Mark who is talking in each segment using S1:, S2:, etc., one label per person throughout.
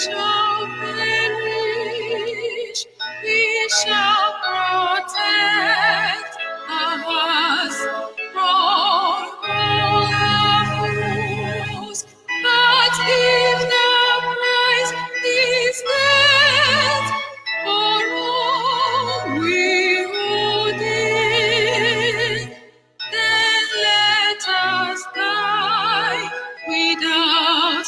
S1: shall perish, we shall protect us from all evils. But if the price is death for all we hold in, then let us die without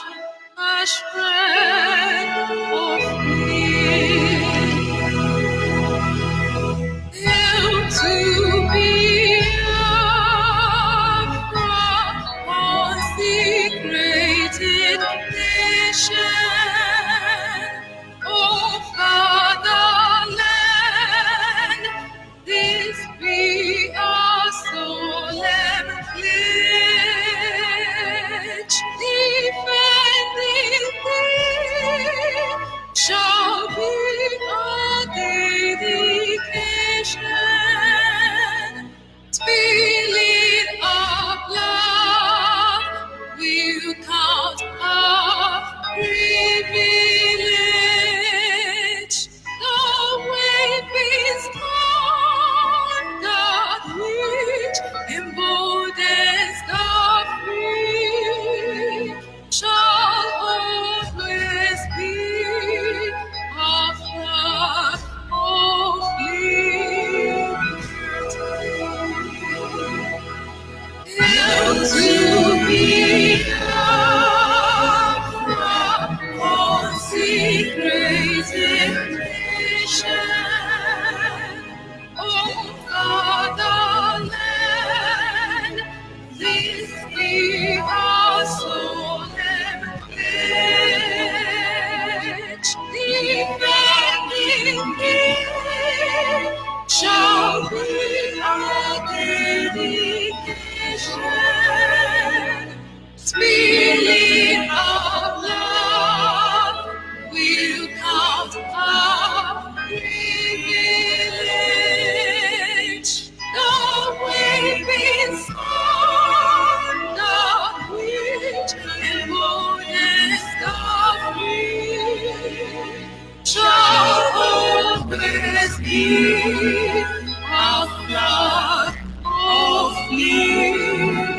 S1: a shred of fear. Help to be consecrated nation, oh fatherland, this be our solemn pledge. Defending thee shall be our dedication. Spilling of love will count our privilege. The waving standard which emboldens the free shall always be a flag of liberty. Help to be Biafra, consecrated nation, oh fatherland, this be our solemn pledge. Defending thee shall be our dedication. Spilling of love will count our privilege. The waving standard which emboldens the free shall always be a flag of liberty.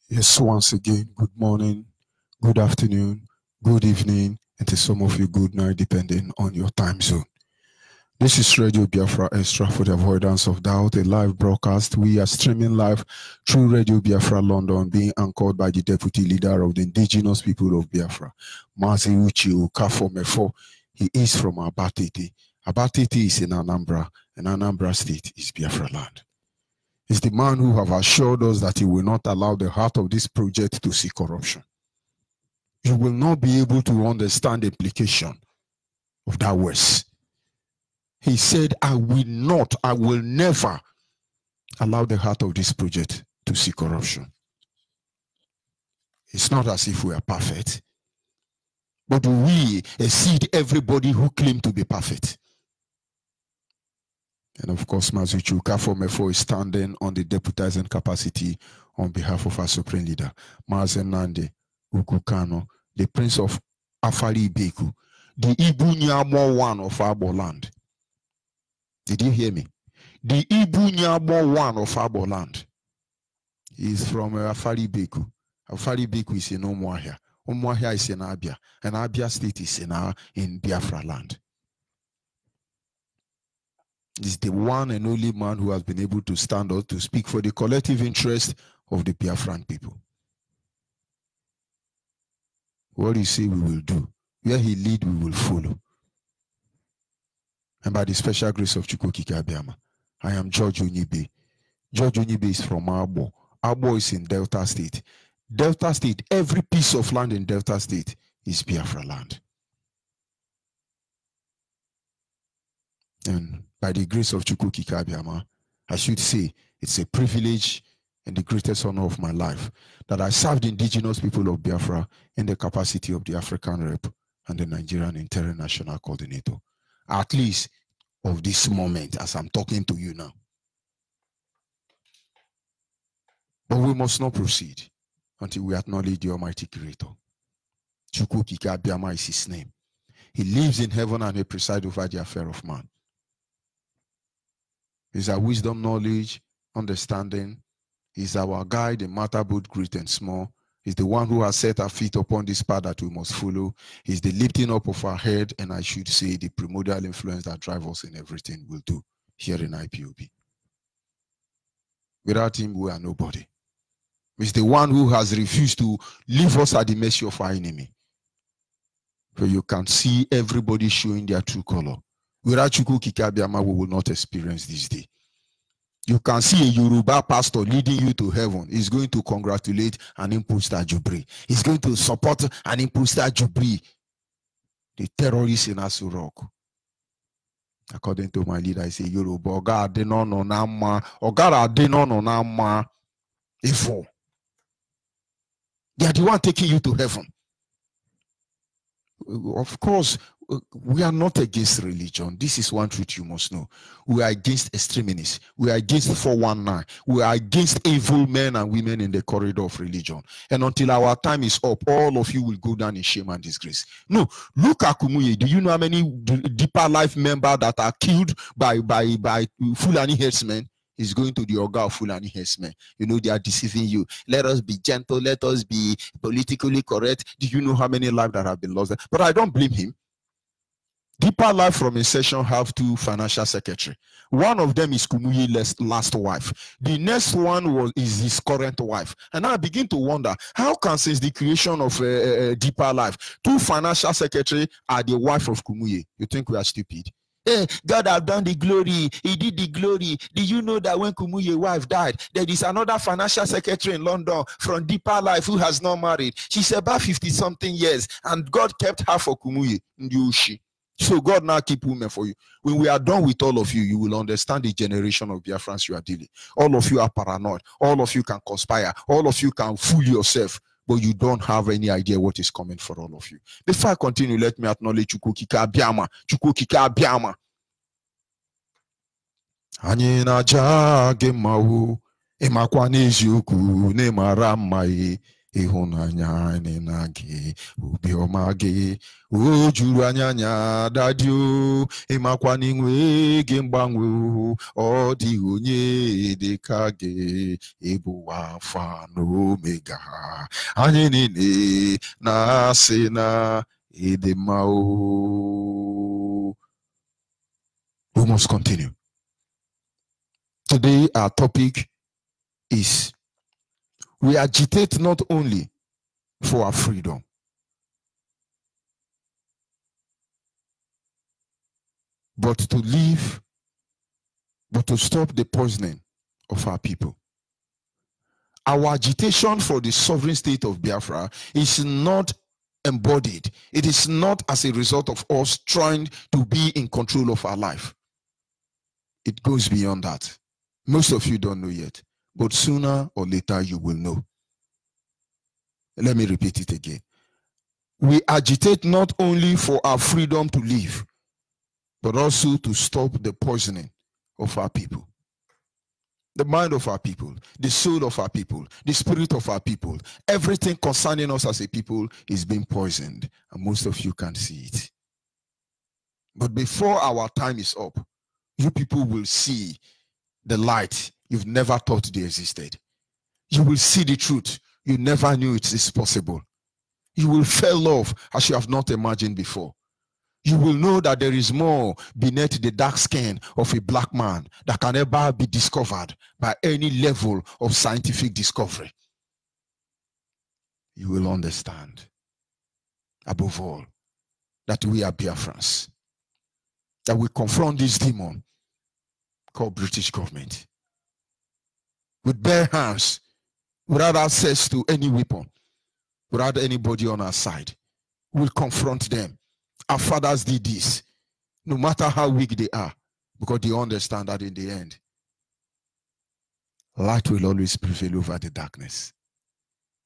S2: Yes, once again, good morning, good afternoon, good evening, and to some of you, good night, depending on your time zone. This is Radio Biafra Extra for the avoidance of doubt, a live broadcast. We are streaming live through Radio Biafra London, being anchored by the Deputy Leader of the Indigenous People of Biafra, Mazi Uchi Ukafo. He is from Abatete. Abatete is in Anambra, and Anambra State is Biafra land. He's the man who have assured us that he will not allow the heart of this project to see corruption. You will not be able to understand the implication of that words. He said, I will never allow the heart of this project to see corruption. It's not as if we are perfect, but we exceed everybody who claim to be perfect. And of course, Mazuchu Kafomefo is standing on the deputizing capacity on behalf of our Supreme Leader, Mazen Nande Ukukano, the Prince of Afari Beku, the Ibunyamo one of Abo land. Did you hear me? The Ibunyamo one of Abo land. He is from Afari Beku. Afari Beku is in Omuahia. Omuahia is in Abia. And Abia State is in Biafra land. Is the one and only man who has been able to stand up to speak for the collective interest of the Biafran people. What he say we will do. Where he lead, we will follow. And by the special grace of Chukwukike Abiyama, I am George Onyibe. George Onyibe is from Abo. Abo is in Delta State. Delta State, every piece of land in Delta State is Biafra land. And by the grace of Chukwukike Abiyama, I should say it's a privilege and the greatest honor of my life that I served the indigenous people of Biafra in the capacity of the African Rep and the Nigerian International Coordinator, at least of this moment as I'm talking to you now. But we must not proceed until we acknowledge the Almighty Creator. Chukwukike Abiyama is his name. He lives in heaven and he presides over the affair of man. He's our wisdom, knowledge, understanding. He's our guide in matter both great and small. He's the one who has set our feet upon this path that we must follow. He's the lifting up of our head, and I should say the primordial influence that drives us in everything we'll do here in IPOB. Without him, we are nobody. He's the one who has refused to leave us at the mercy of our enemy. So you can see everybody showing their true color. Without Chukwukike Abiyama, we will not experience this day. You can see a Yoruba pastor leading you to heaven. He's going to congratulate an imposter Jubri. He's going to support an imposter Jubri, the terrorists in Asu Rock. According to my leader, I say Yoruba, Oga Adeno no Nama, Oga Adeno no Nama, Ifo. They are the one taking you to heaven. Of course, we are not against religion. This is one truth you must know. We are against extremists. We are against 419. We are against evil men and women in the corridor of religion. And until our time is up, all of you will go down in shame and disgrace. No, look at Kumuye. Do you know how many Deeper Life members that are killed by Fulani herdsmen? Is going to the Oga of Fulani herdsmen. You know, they are deceiving you. Let us be gentle. Let us be politically correct. Do you know how many lives that have been lost? But I don't blame him. Deeper Life from Inception have two financial secretaries. One of them is Kumuyi's last wife. The next one is his current wife. And I begin to wonder, how can since the creation of Deeper Life, two financial secretaries are the wife of Kumuyi? You think we are stupid? Hey, God have done the glory. He did the glory. Do you know that when Kumuye's wife died, there is another financial secretary in London from Deeper Life who has not married? She's about 50-something years, and God kept her for Kumuye in the Ushi. So God now keep women for you. When we are done with all of you, you will understand the generation of Biafrans you are dealing. All of you are paranoid. All of you can conspire. All of you can fool yourself. But you don't have any idea what is coming for all of you. Before I continue, let me acknowledge Chukwukika Abiyama. Chukwukika Abiyama. Anyị na-aja gị mma o, ịmakwa n'eziokwu na-emara mma ịhụnanya anyị na gị, obiọma gị o juru anya dadi o, ịmakwa n'inwe gị mgbanwe o, ọ dịghị onye dị ka gị, ịbụ Alfa na Omega, anyị niile na-asị na ịdị mma o. We must continue. Today, our topic is we agitate not only for our freedom, but to live, but to stop the poisoning of our people. Our agitation for the sovereign state of Biafra is not embodied. It is not as a result of us trying to be in control of our life. It goes beyond that. Most of you don't know yet, but sooner or later you will know. Let me repeat it again. We agitate not only for our freedom to live, but also to stop the poisoning of our people. The mind of our people, the soul of our people, the spirit of our people, everything concerning us as a people is being poisoned, and most of you can't see it. But before our time is up, you people will see the light you've never thought they existed. You will see the truth you never knew it is possible. You will feel love as you have not imagined before. You will know that there is more beneath the dark skin of a black man that can never be discovered by any level of scientific discovery. You will understand, above all, that we are Biafrans, that we confront this demon called British government with bare hands, without access to any weapon, without anybody on our side. We'll confront them. Our fathers did this, no matter how weak they are, because they understand that in the end, light will always prevail over the darkness.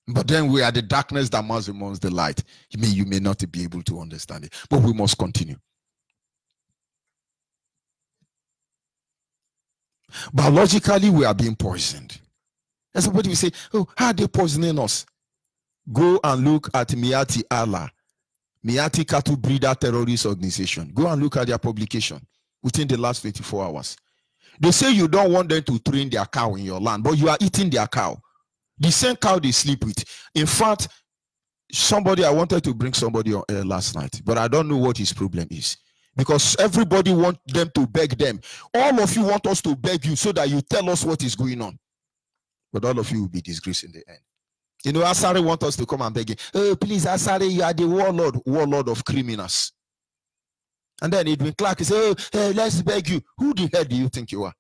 S2: But then we are the darkness that moves amongst the light. You may not be able to understand it, but we must continue. Biologically, we are being poisoned. And somebody will say, oh, how are they poisoning us? Go and look at Miati Allah, Miati Cattle Breeder Terrorist Organization. Go and look at their publication within the last 24 hours. They say you don't want them to train their cow in your land, but you are eating their cow. The same cow they sleep with. In fact, I wanted to bring somebody on air last night, but I don't know what his problem is. Because everybody wants them to beg them. All of you want us to beg you so that you tell us what is going on. But all of you will be disgraced in the end. You know, Asari wants us to come and beg him. Oh, please, Asari, you are the warlord of criminals. And then Edwin Clark says, oh, hey, let's beg you. Who the hell do you think you are?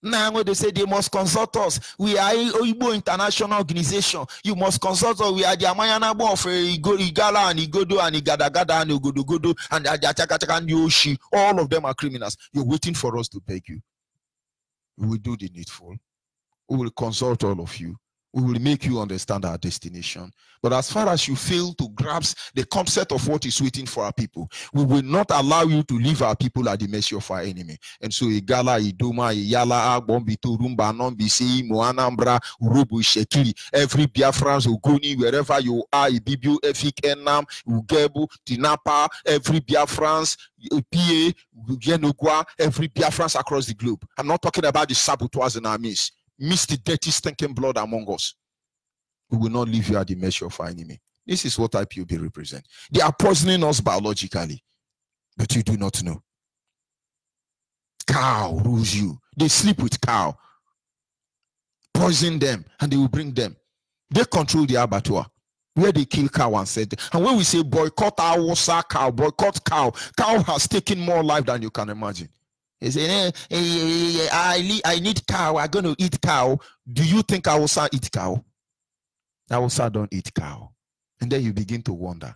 S2: Now they say they must consult us. We are Oyibo International Organization. You must consult us. We are the Amayanabo of Igala and Igodo and Igadagada and Ugodogodo and Ajachakachaka and Yoshi. All of them are criminals. You're waiting for us to beg you. We will do the needful. We will consult all of you. We will make you understand our destination. But as far as you fail to grasp the concept of what is waiting for our people, we will not allow you to leave our people at the mercy of our enemy. And so Igala, Idoma, Iyala, Agbombi, Turumba, Nombisi, Moanambra, Urubu, Shekili, every Biafrans, Ogoni, wherever you are, Ibibu, Efik, Enam, Ugebu, Tinapa, every Biafrans, PA, Genugwa, every Biafrans across the globe. I'm not talking about the saboteurs in our midst. Miss the dirty, stinking blood among us. We will not leave you at the mercy of our enemy. This is what IPOB represents. They are poisoning us biologically, but you do not know. Cow rules you. They sleep with cow. Poison them, and they will bring them. They control the abattoir. where they kill cow and said, and when we say boycott our cow, boycott cow has taken more life than you can imagine. He said, I need cow, I'm going to eat cow. Do you think Hausa eat cow? Hausa don't eat cow. And then you begin to wonder.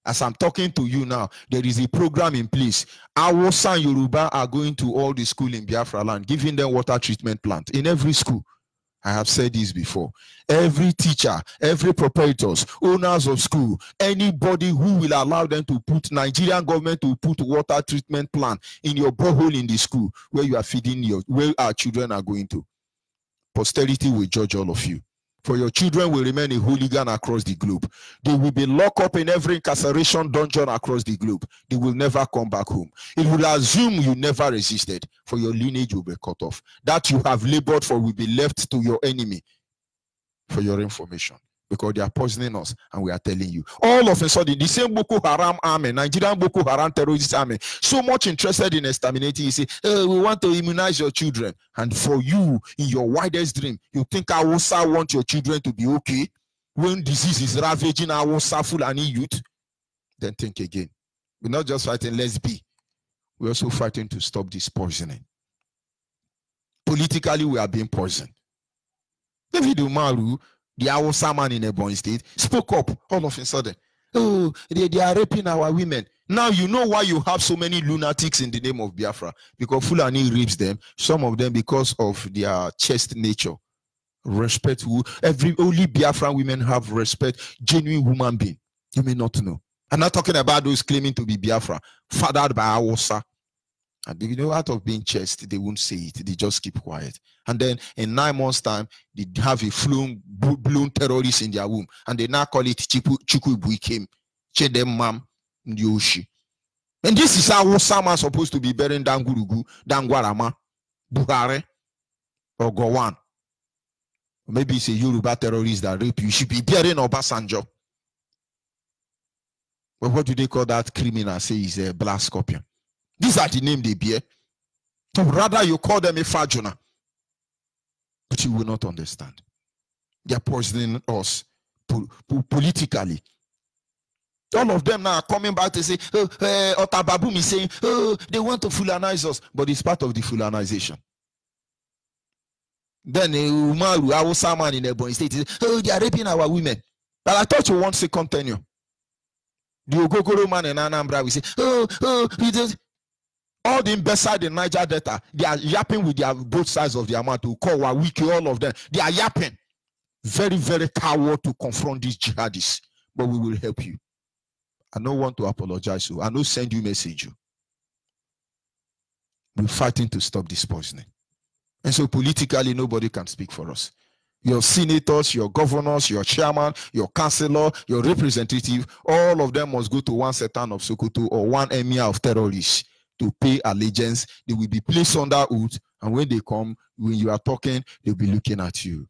S2: As I'm talking to you now, there is a program in place. Hausa and Yoruba are going to all the school in Biafra land, giving them water treatment plant in every school. I have said this before. Every teacher, every proprietors, owners of school, anybody who will allow them to put, Nigerian government to put water treatment plant in your borehole in the school where you are feeding where our children are going to. Posterity will judge all of you. For your children will remain a hooligan across the globe. They will be locked up in every incarceration dungeon across the globe. They will never come back home. It will assume you never resisted, for your lineage will be cut off. That you have labored for will be left to your enemy, for your information. Because they are poisoning us, and we are telling you. All of a sudden, the same Boko Haram army, Nigerian Boko Haram terrorist army, so much interested in exterminating, you say, we want to immunize your children. And for you, in your widest dream, you think Hausa want your children to be okay? When disease is ravaging Hausa Fulani youth? Then think again. We're not just fighting, let's be. We're also fighting to stop this poisoning. Politically, we are being poisoned. David Umaru, the Hausa man in Ebonyi State, spoke up all of a sudden. Oh, they are raping our women. Now you know why you have so many lunatics in the name of Biafra. Because Fulani rapes them, some of them because of their chaste nature. Respect. Only Biafran women have respect. Genuine human being. You may not know. I'm not talking about those claiming to be Biafra, fathered by Hausa. And you know, out of being chaste, they won't say it. They just keep quiet. And then in 9 months' time, they have a blown terrorist in their womb. And they now call it Chikubuikim, Chedem Mam Ndioshi. And this is how Osama is supposed to be burying Dangurugu, Dangwarama, Buhari, or Gowon. Or maybe it's a Yoruba terrorist that rape you. You should be burying Obasanjo. But what do they call that criminal? Say he's a black scorpion. These are the names they bear. So rather you call them a fajuna. But you will not understand. They are poisoning us politically. All of them now are coming back to say, Otababum is saying, they want to Fulanize us. But it's part of the Fulanization. Then Umaru, Hausa man in Ebonyi State, says, they are raping our women. But I thought you want second tenure. The Ogogoro man in Anambra will say, all the imbecile in Niger Delta, they are yapping with their both sides of their mouth to call Wiki, all of them. They are yapping. Very, very coward to confront these jihadists. But we will help you. I don't want to apologize to you. I don't send you message. We're fighting to stop this poisoning. And so politically, nobody can speak for us. Your senators, your governors, your chairman, your councillor, your representative, all of them must go to one Sultan of Sokoto or one emir of terrorists to pay allegiance. They will be placed under oath, and when they come, when you are talking, they'll be looking at you.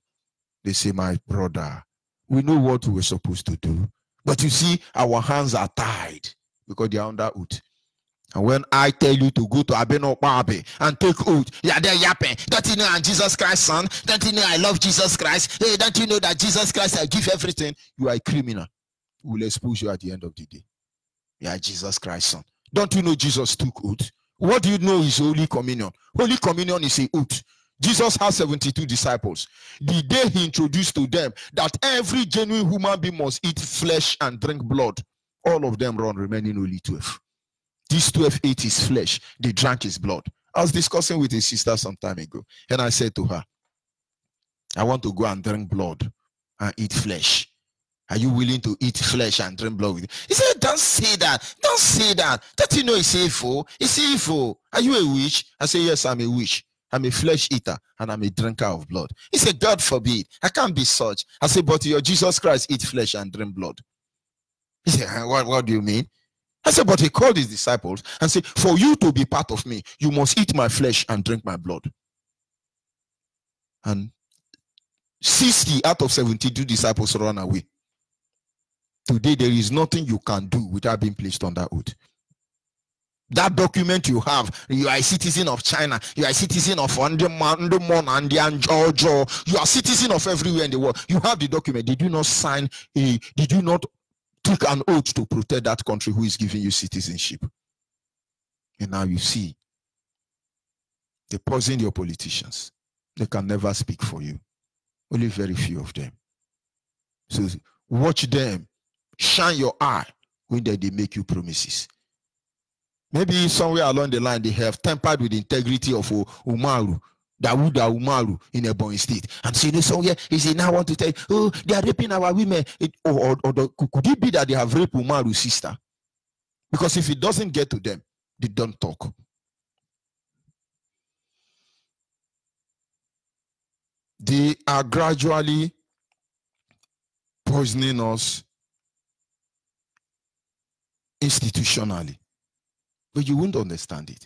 S2: They say, my brother, we know what we're supposed to do, but you see, our hands are tied because they are under oath. And when I tell you to go to Abeno Babe and take oath, yeah, they're yapping. Don't you know I'm Jesus Christ, son? Don't you know I love Jesus Christ? Hey, don't you know that Jesus Christ, I give everything? You are a criminal. We will expose you at the end of the day. Yeah, Jesus Christ, son. Don't you know Jesus took oath? What do you know is Holy Communion? Holy Communion is an oath. Jesus has 72 disciples. The day he introduced to them that every genuine human being must eat flesh and drink blood, all of them run, remaining only 12. These 12 ate his flesh, they drank his blood. I was discussing with a sister some time ago, and I said to her, I want to go and drink blood and eat flesh. Are you willing to eat flesh and drink blood with it? He said, don't say that. Don't say that. Don't you know it's evil? It's evil. Are you a witch? I said, yes, I'm a witch. I'm a flesh eater and I'm a drinker of blood. He said, God forbid. I can't be such. I said, but your Jesus Christ eat flesh and drink blood. He said, what do you mean? I said, but he called his disciples and said, for you to be part of me, you must eat my flesh and drink my blood. And 60 out of 72 disciples run away. Today, there is nothing you can do without being placed under oath. That document you have, you are a citizen of China, you are a citizen of Andamon, and Georgia, you are a citizen of everywhere in the world. You have the document. Did you not sign did you not take an oath to protect that country who is giving you citizenship? And now you see, they poison your politicians. They can never speak for you. Only very few of them. So watch them, shine your eye when they make you promises. Maybe somewhere along the line, they have tampered with the integrity of Umaru, Dawuda Umaru in Ebonyi State. And so they somewhere, he said, now I want to tell you, oh, they are raping our women. Could it be that they have raped Umaru's sister? Because if it doesn't get to them, they don't talk. They are gradually poisoning us institutionally. But you won't understand it.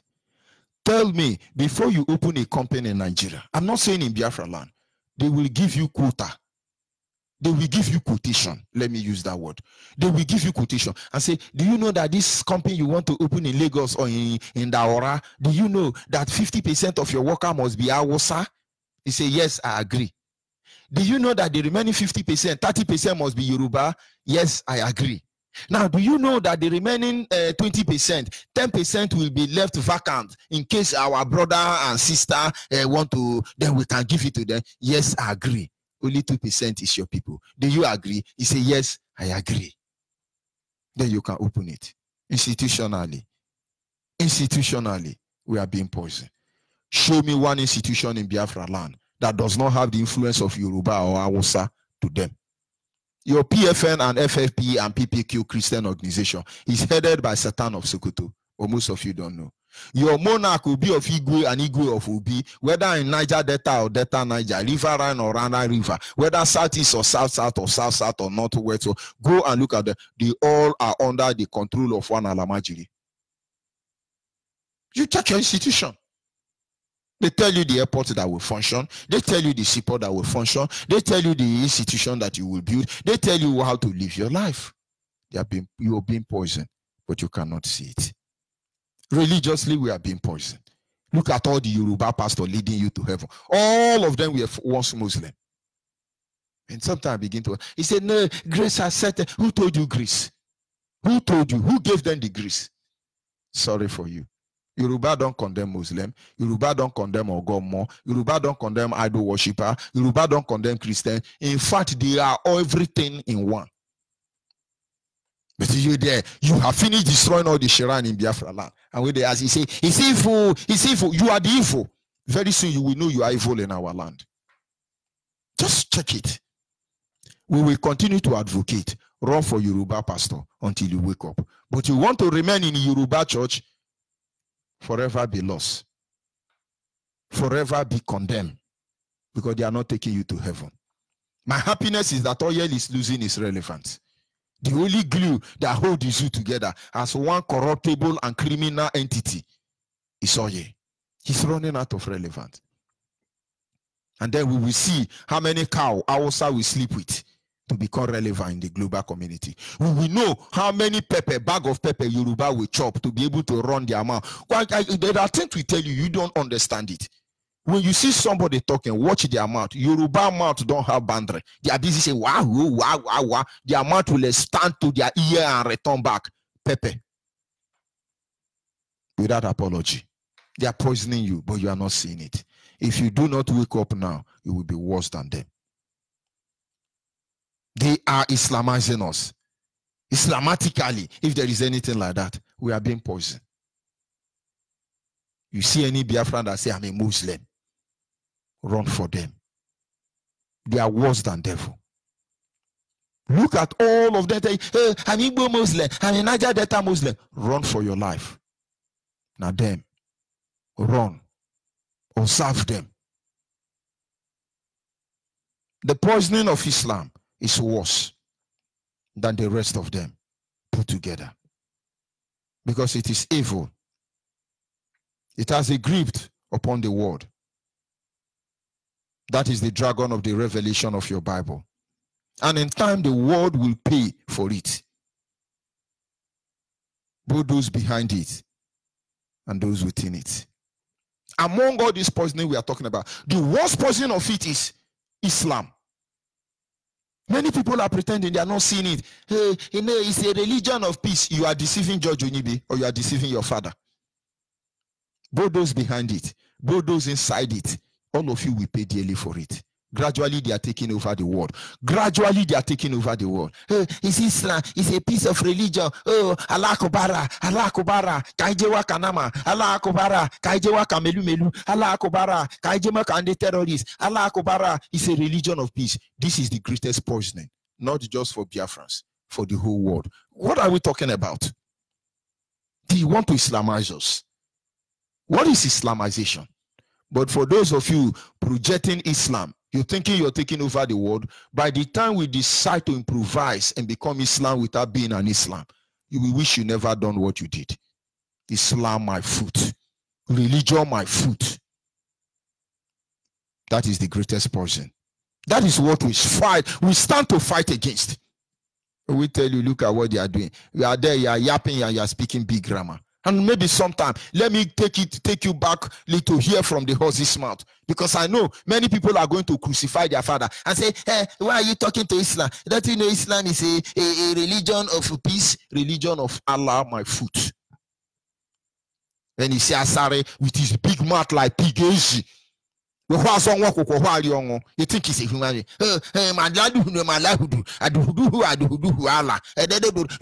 S2: Tell me, before you open a company in Nigeria, I'm not saying in Biafra land, they will give you quota. They will give you quotation. Let me use that word. They will give you quotation and say, do you know that this company you want to open in Lagos or in Daora, do you know that 50% of your worker must be Hausa? You say, yes, I agree. Do you know that the remaining 50%, 30% must be Yoruba? Yes, I agree. Now, do you know that the remaining 20%, 10% will be left vacant in case our brother and sister want to, then we can give it to them? Yes, I agree. Only 2% is your people. Do you agree? You say, yes, I agree. Then you can open it. Institutionally, we are being poisoned. Show me one institution in Biafra land that does not have the influence of Yoruba or Hausa to them. Your PFN and FFP and PPQ Christian organization is headed by Satan of Sokoto, or most of you don't know. Your monarch will be of Igwe and Igwe of Ubi, whether in Niger Delta or Delta Niger, Riverine or Rana River, whether southeast or south-south or south-south or northwest. So go and look at them. They all are under the control of one Alamajiri. You check your institution. They tell you the airport that will function. They tell you the seaport that will function. They tell you the institution that you will build. They tell you how to live your life. You are being poisoned, but you cannot see it. Religiously, we are being poisoned. Look at all the Yoruba pastors leading you to heaven. All of them were once Muslim. And sometimes I begin to, he said, no, grace has set. Who told you grace? Who told you? Who gave them the grace? Sorry for you. Yoruba don't condemn Muslim. Yoruba don't condemn Ogomo. Yoruba don't condemn idol worshiper. Yoruba don't condemn Christian. In fact, they are everything in one. But you there, you have finished destroying all the shrine in Biafra land. And when they ask, he say, it's evil, it's evil. You are the evil. Very soon you will know you are evil in our land. Just check it. We will continue to advocate. Run for Yoruba pastor until you wake up. But you want to remain in Yoruba church, forever be lost. Forever be condemned. Because they are not taking you to heaven. My happiness is that oil is losing its relevance. The only glue that holds you together as one corruptible and criminal entity is oil. He's running out of relevance. And then we will see how many cow Hausa will sleep with to become relevant in the global community. We will know how many bag of pepper Yoruba will chop to be able to run their mouth. There are things we tell you, you don't understand it. When you see somebody talking, watch their mouth. Yoruba mouth don't have boundary. They are busy saying, wow, wow, wow, wow. Their mouth will stand to their ear and return back. Pepper. Without apology. They are poisoning you, but you are not seeing it. If you do not wake up now, it will be worse than them. They are Islamizing us. Islamatically, if there is anything like that, we are being poisoned. You see any Biafran that say, I'm a Muslim, run for them. They are worse than devil. Look at all of them. Hey, I'm Igbo Muslim, I'm a Niger Delta Muslim. Run for your life. Now them, run or serve them. The poisoning of Islam is worse than the rest of them put together. Because it is evil. It has a grip upon the world. That is the dragon of the revelation of your Bible. And in time, the world will pay for it. Both those behind it and those within it. Among all this poisoning we are talking about, the worst poison of it is Islam. Many people are pretending they are not seeing it. Hey, you know, it's a religion of peace. You are deceiving Judge Onyibe, or you are deceiving your father. Both those behind it, both those inside it, all of you will pay dearly for it. Gradually, they are taking over the world. Gradually, they are taking over the world. Hey, it's Islam. It's a piece of religion. Oh, Allah Akbar, Allah Akbar, Kaijewa Kanama, Allah Akbar, Kaijewa Kamelu Melu, Allah Akbar, Kaijema Kande terrorists, Allah Akbar. It's a religion of peace. This is the greatest poisoning, not just for Biafrans, for the whole world. What are we talking about? Do you want to Islamize us? What is Islamization? But for those of you projecting Islam, you're thinking you're taking over the world. By the time we decide to improvise and become Islam without being an Islam, you will wish you never done what you did. Islam, my foot. Religion, my foot. That is the greatest poison. That is what we fight. We stand to fight against. We tell you, look at what they are doing. You are there, you are yapping, and you are speaking big grammar. And maybe sometime, let me take you back to hear from the horse's mouth. Because I know many people are going to crucify their father and say, hey, why are you talking to Islam? Don't you know Islam is a religion of peace, religion of Allah, my foot. When he says Asare with his big mouth like pig, you think he's a human being. You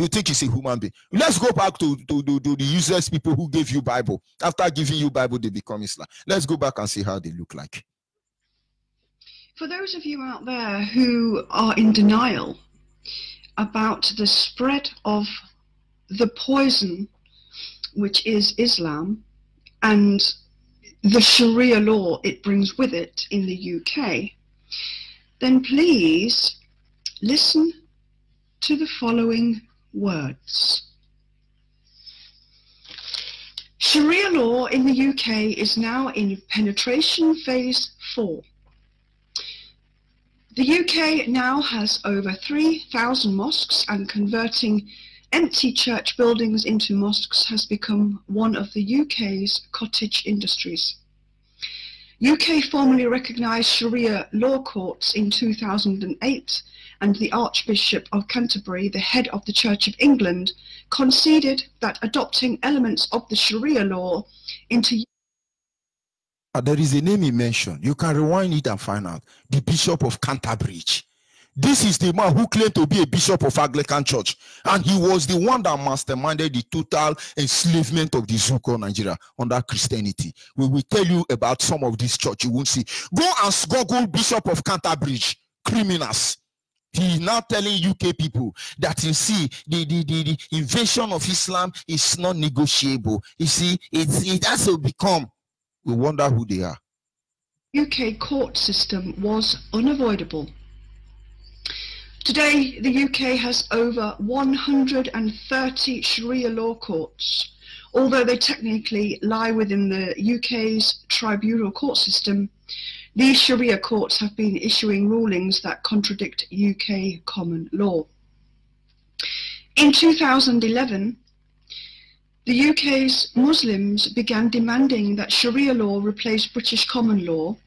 S2: think he's a human being. Let's go back to the useless people who gave you Bible. After giving you Bible, they become Islam. Let's go back and see how they look like.
S1: For those of you out there who are in denial about the spread of the poison, which is Islam, and the Sharia law it brings with it in the UK, then please listen to the following words. Sharia law in the UK is now in penetration phase 4. The UK now has over 3,000 mosques, and converting empty church buildings into mosques has become one of the UK's cottage industries. UK formally recognised Sharia law courts in 2008, and the Archbishop of Canterbury, the head of the Church of England, conceded that adopting elements of the Sharia law into...
S2: There is a name he mentioned. You can rewind it and find out. The Bishop of Canterbury. This is the man who claimed to be a bishop of Anglican Church, and he was the one that masterminded the total enslavement of the Zoo called Nigeria under Christianity. We will tell you about some of this church. You won't see. Go and Google Bishop of Canterbury, criminals. He is now telling UK people that, you see, the invasion of Islam is not negotiable. You see, it has to become. We wonder who they are.
S1: UK court system was unavoidable. Today, the UK has over 130 Sharia law courts. Although they technically lie within the UK's tribunal court system, these Sharia courts have been issuing rulings that contradict UK common law. In 2011, the UK's Muslims began demanding that Sharia law replace British common law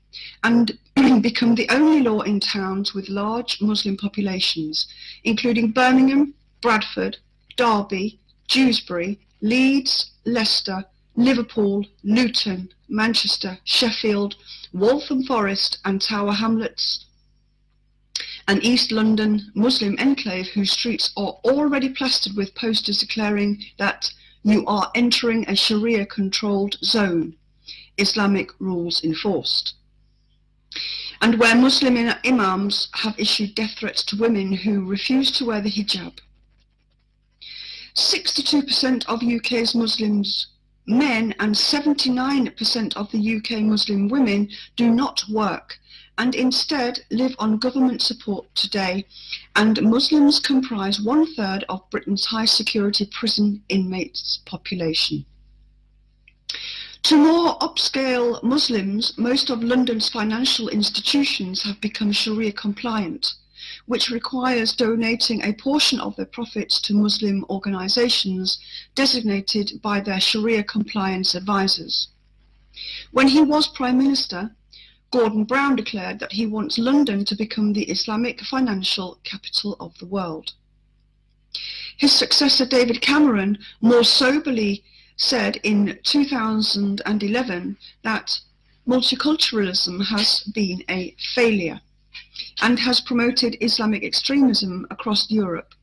S1: and become the only law in towns with large Muslim populations, including Birmingham, Bradford, Derby, Dewsbury, Leeds, Leicester, Liverpool, Luton, Manchester, Sheffield, Waltham Forest and Tower Hamlets, an East London Muslim enclave whose streets are already plastered with posters declaring that you are entering a Sharia-controlled zone, Islamic rules enforced, and where Muslim imams have issued death threats to women who refuse to wear the hijab. 62% of UK's Muslims men and 79% of the UK Muslim women do not work and instead live on government support today, and Muslims comprise 1/3 of Britain's high security prison inmates population. To more upscale Muslims, most of London's financial institutions have become Sharia compliant, which requires donating a portion of their profits to Muslim organizations designated by their Sharia compliance advisors. When he was Prime Minister, Gordon Brown declared that he wants London to become the Islamic financial capital of the world. His successor David Cameron more soberly said in 2011 that multiculturalism has been a failure and has promoted Islamic extremism across Europe.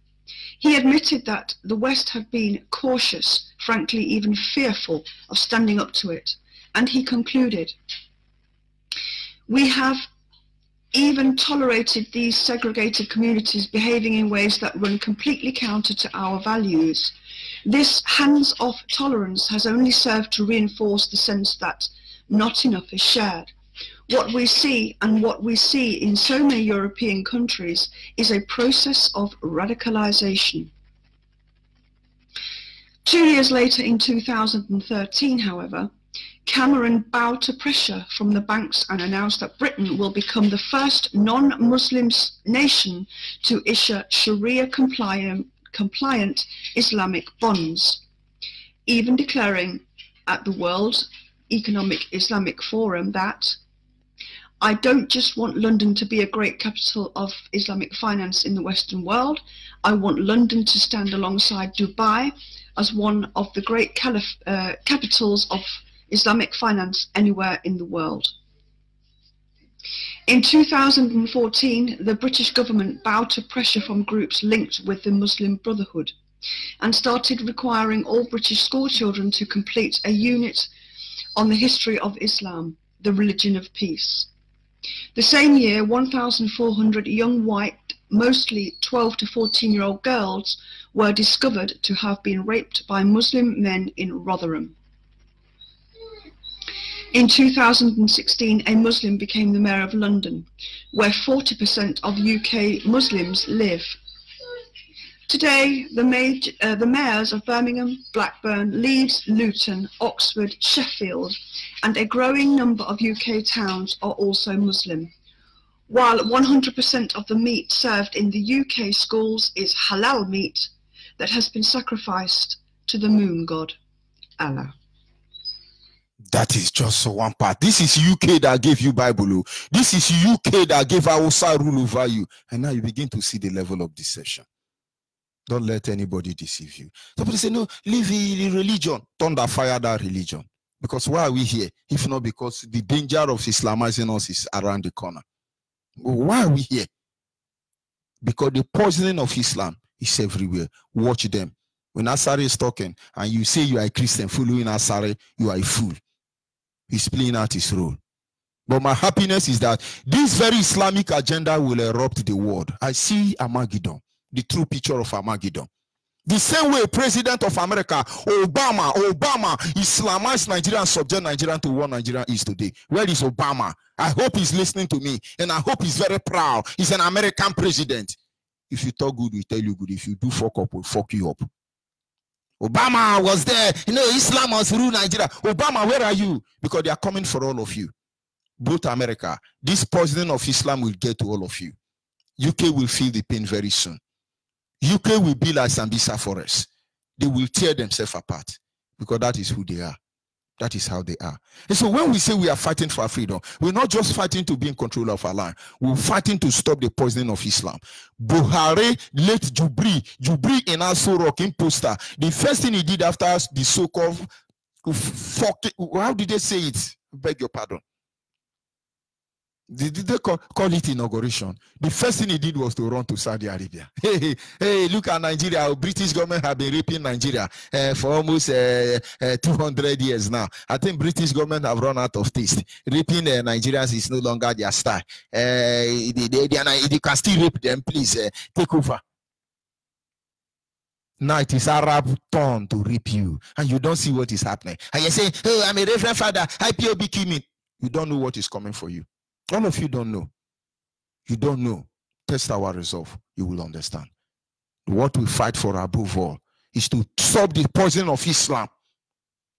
S1: He admitted that the West had been cautious, frankly even fearful, of standing up to it, and he concluded, "We have even tolerated these segregated communities behaving in ways that run completely counter to our values. This hands-off tolerance has only served to reinforce the sense that not enough is shared. What we see in so many European countries is a process of radicalization." 2 years later, in 2013, however, Cameron bowed to pressure from the banks and announced that Britain will become the first non-Muslim nation to issue Sharia-compliant Islamic bonds, even declaring at the World Economic Islamic Forum that, "I don't just want London to be a great capital of Islamic finance in the Western world, I want London to stand alongside Dubai as one of the great capitals of Islamic finance anywhere in the world." In 2014, the British government bowed to pressure from groups linked with the Muslim Brotherhood and started requiring all British schoolchildren to complete a unit on the history of Islam, the religion of peace. The same year, 1,400 young white, mostly 12 to 14-year-old girls were discovered to have been raped by Muslim men in Rotherham. In 2016, a Muslim became the Mayor of London, where 40% of UK Muslims live. Today, the mayors of Birmingham, Blackburn, Leeds, Luton, Oxford, Sheffield, and a growing number of UK towns are also Muslim, while 100% of the meat served in the UK schools is halal meat that has been sacrificed to the moon god, Allah.
S2: That is just one part. This is UK that gave you Bible. This is UK that gave Hausa rule over you. And now you begin to see the level of deception. Don't let anybody deceive you. Somebody say, no, leave the religion. Thunder fire that religion. Because why are we here? If not because the danger of Islamizing us is around the corner. Why are we here? Because the poisoning of Islam is everywhere. Watch them. When Asari is talking and you say you are a Christian following Asari, you are a fool. He's playing out his role. But my happiness is that this very Islamic agenda will erupt the world. I see Armageddon, the true picture of Armageddon. The same way President of America, Obama, Islamized Nigeria and subject Nigeria to what Nigeria is today. Where is Obama? I hope he's listening to me, and I hope he's very proud. He's an American president. If you talk good, we tell you good. If you do fuck up, we'll fuck you up. Obama was there. You know, Islam must rule Nigeria. Obama, where are you? Because they are coming for all of you. Both America. This poisoning of Islam will get to all of you. UK will feel the pain very soon. UK will be like Sambisa Forest. They will tear themselves apart because that is who they are. That is how they are. And so when we say we are fighting for our freedom, we're not just fighting to be in control of our land. We're fighting to stop the poisoning of Islam. Buhari let Jubri in Aso Rock imposter. The first thing he did after the so-called, how did they say it? I beg your pardon. Did they call it inauguration? The first thing he did was to run to Saudi Arabia. Hey, look at Nigeria. Our British government have been raping Nigeria for almost 200 years now. I think British government have run out of taste. Raping Nigerians is no longer their style. They can still rape them, please take over. Now it is Arab turn to rape you, and you don't see what is happening. And you say, oh, I'm a reverend father, IPOB kill me. You don't know what is coming for you. All of you don't know. You don't know. Test our resolve. You will understand. What we fight for above all is to stop the poison of Islam.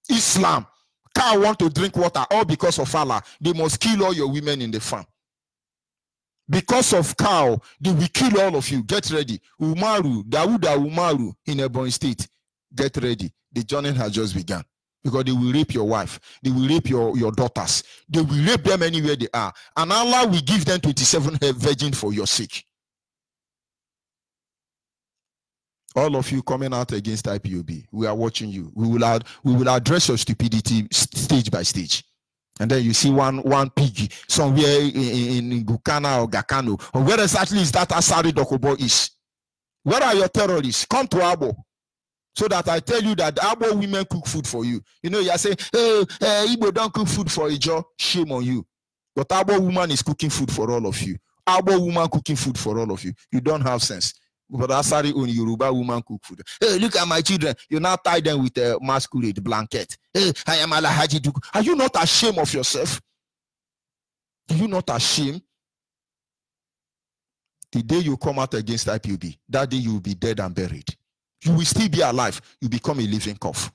S2: Islam. Cow want to drink water all because of Allah. They must kill all your women in the farm. Because of cow, they will kill all of you. Get ready. Umaru, Dawuda Umaru in Ebonyi State. Get ready. The journey has just begun. Because they will rape your wife. They will rape your daughters. They will rape them anywhere they are. And Allah will give them 27 virgins for your sake. All of you coming out against IPOB, we are watching you. We will address your stupidity stage by stage. And then you see one pig somewhere in Gukana or Gakano, or where exactly is that Asari Dokobo is? Where are your terrorists? Come to Abo, so that I tell you that Abo women cook food for you. You know, you are saying, oh, Igbo don't cook food for Ijo. Shame on you. But Abo woman is cooking food for all of you. Abo woman cooking food for all of you. You don't have sense. But Asari only Yoruba woman cook food. Hey, look at my children. You now tie them with a masquerade blanket. Hey, I am Alhaji Duku. Are you not ashamed of yourself? Are you not ashamed? The day you come out against IPOB, that day you will be dead and buried. You will still be alive. You become a living corpse.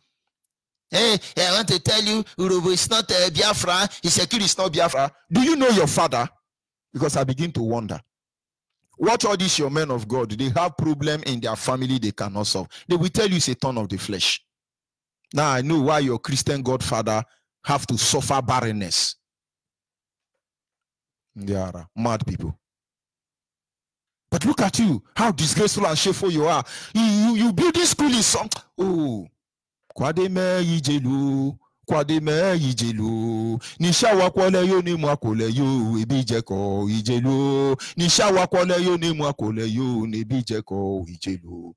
S2: Hey, I want to tell you, Urobo is not Biafra. Isekiri is not Biafra. Do you know your father? Because I begin to wonder. Watch all these your men of God. They have problem in their family they cannot solve. They will tell you it's a turn of the flesh. Now I know why your Christian godfather have to suffer barrenness. They are mad people. But look at you, how disgraceful and shameful you are. You build this school in some. Oh, Kwademe Yijelu. Kwademe Yijelu. Nisha wakwale yo ni mwakole yo ebijeko Yijelu. Nisha wakwale yo ni mwakole yo nebijeko Yijelu.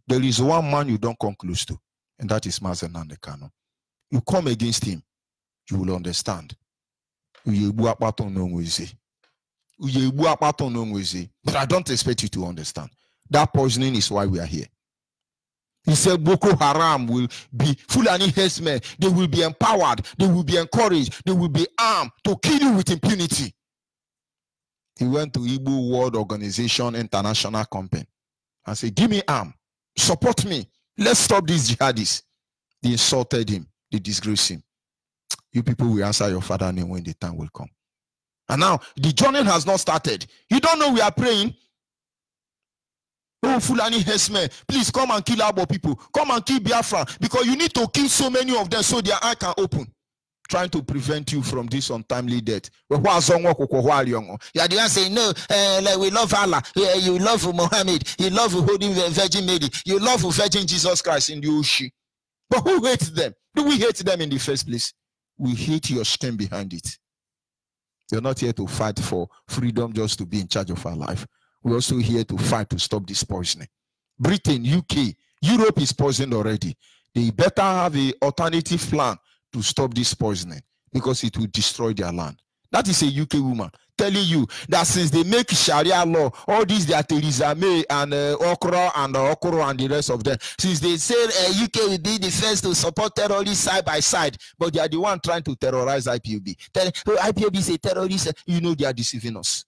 S2: There is one man you don't come close to, and that is Mazen Nandekano. You come against him, you will understand. But I don't expect you to understand. That poisoning is why we are here. He said Boko Haram will be Fulani herdsmen. They will be empowered. They will be encouraged. They will be armed to kill you with impunity. He went to Igbo World Organization International Company and said, give me arm. Support me. Let's stop these jihadists. They insulted him. They disgraced him. You people will answer your father name when the time will come. And now, the journey has not started. You don't know we are praying. Oh, Fulani herdsmen, please come and kill our people. Come and kill Biafra. Because you need to kill so many of them so their eye can open. Trying to prevent you from this untimely death. You are the one saying, no, like we love Allah. You love Muhammad. You love Holy Virgin Mary. You love Virgin Jesus Christ in the Oshi. But who hates them? Do we hate them in the first place? We hate your skin behind it. You're not here to fight for freedom just to be in charge of our life. We're also here to fight to stop this poisoning. Britain, UK, Europe is poisoned already. They better have an alternative plan to stop this poisoning because it will destroy their land. That is a UK woman telling you that since they make Sharia law, all these they are Theresa May and Okoro and the rest of them, since they say UK will be the first to support terrorists side by side, but they are the one trying to terrorize IPOB. IPOB is a terrorist, you know they are deceiving us.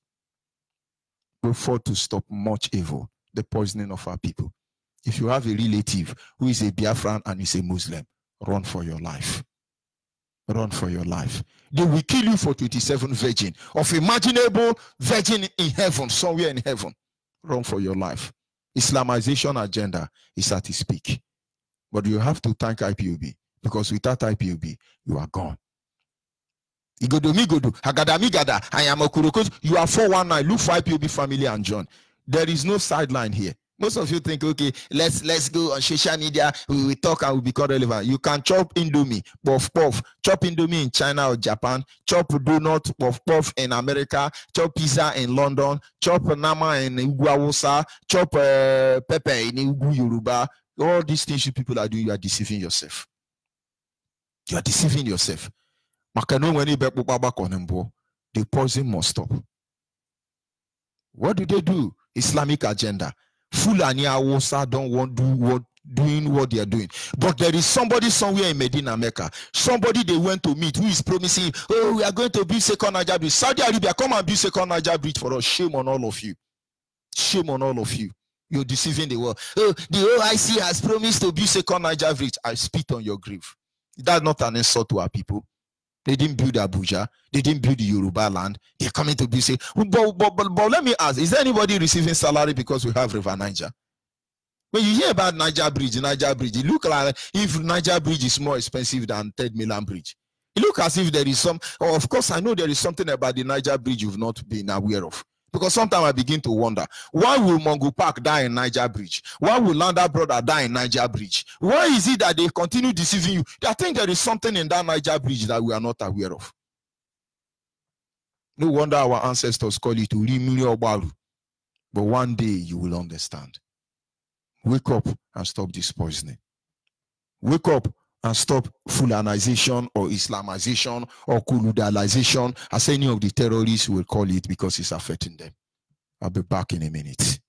S2: We fought to stop much evil, the poisoning of our people. If you have a relative who is a Biafran and is a Muslim, run for your life. Run for your life. They will kill you for 27 virgin of imaginable virgin in heaven, somewhere in heaven. Run for your life. Islamization agenda is at its peak. But you have to thank IPOB because without IPOB, you are gone. Igodomigodo, Hagadamigada, I am a Kurokos. You are 419. Look for IPOB family and John. There is no sideline here. Most of you think, okay, let's go on social media, we will talk and we become relevant. You can chop Indomie, puff puff, chop Indomie in China or Japan, chop donut, puff puff in America, chop pizza in London, chop nama in Iguawusa, chop pepper in Igu Yoruba. All these things you people are doing, you are deceiving yourself. You are deceiving yourself. The poison must stop. What do they do? Islamic agenda. Fulani Awosa don't want to doing what they are doing. But there is somebody somewhere in Medina, Mecca. Somebody they went to meet who is promising, oh, we are going to build second Niger bridge. Saudi Arabia, come and build second Niger bridge for us. Shame on all of you. Shame on all of you. You're deceiving the world. Oh, the OIC has promised to build second Niger bridge. I spit on your grave. That's not an insult to our people. They didn't build Abuja. They didn't build the Yoruba land. They're coming to be say, but let me ask, is there anybody receiving salary because we have River Niger? When you hear about Niger Bridge, it looks like if Niger Bridge is more expensive than Third Mainland Bridge. It looks as if there is some, of course, I know there is something about the Niger Bridge you've not been aware of. Because sometimes I begin to wonder, why will Mongo Park die in Niger Bridge? Why will Landa Brother die in Niger Bridge? Why is it that they continue deceiving you? I think there is something in that Niger Bridge that we are not aware of. No wonder our ancestors call it Urimiri Obaru. But one day you will understand. Wake up and stop this poisoning. Wake up and stop Fulanization or Islamization or Kuludalization, as any of the terrorists will call it, because it's affecting them. I'll be back in a minute.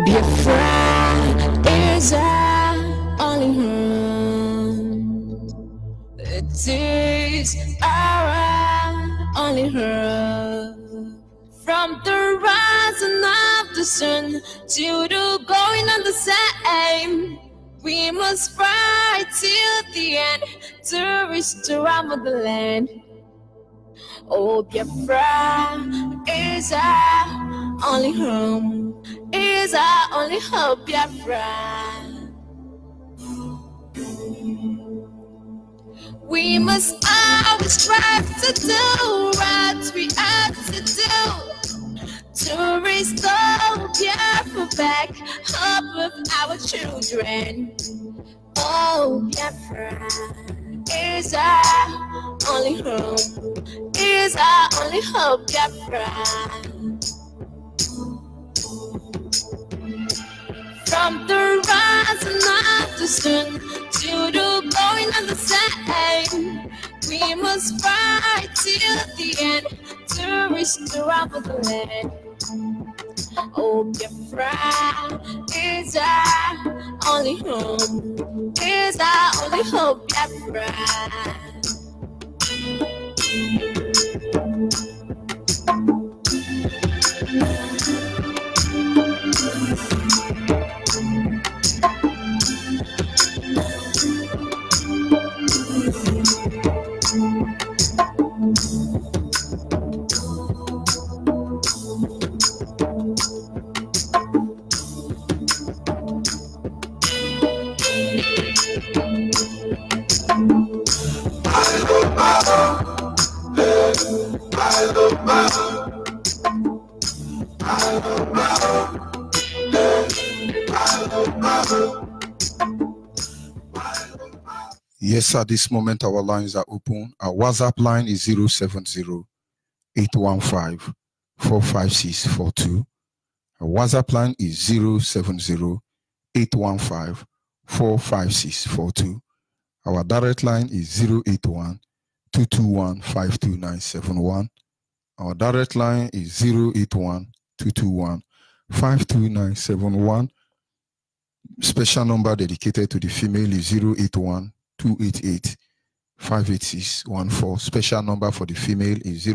S3: Biafra is our only home. It is our only home. From the rising of the sun to the going on the same, we must fight till the end to restore our motherland. Oh, Biafra is our only home, is our only hope, Biafra. We must always strive to do what we ought to do, to restore Biafra back, hope of our children. Oh, Biafra is our only home, is our only hope, Biafra. From the rising of the sun to the going of the same, we must fight till the end to restore our motherland. Oh, Biafra is our only home, is our only hope, Biafra.
S2: Yes, at this moment our lines are open. Our WhatsApp line is 070-815-45642. Our WhatsApp line is 070-815-45642. Our direct line is 081-221-52971. Our direct line is 081-221-52971. Special number dedicated to the female is 081-288-58614. Special number for the female is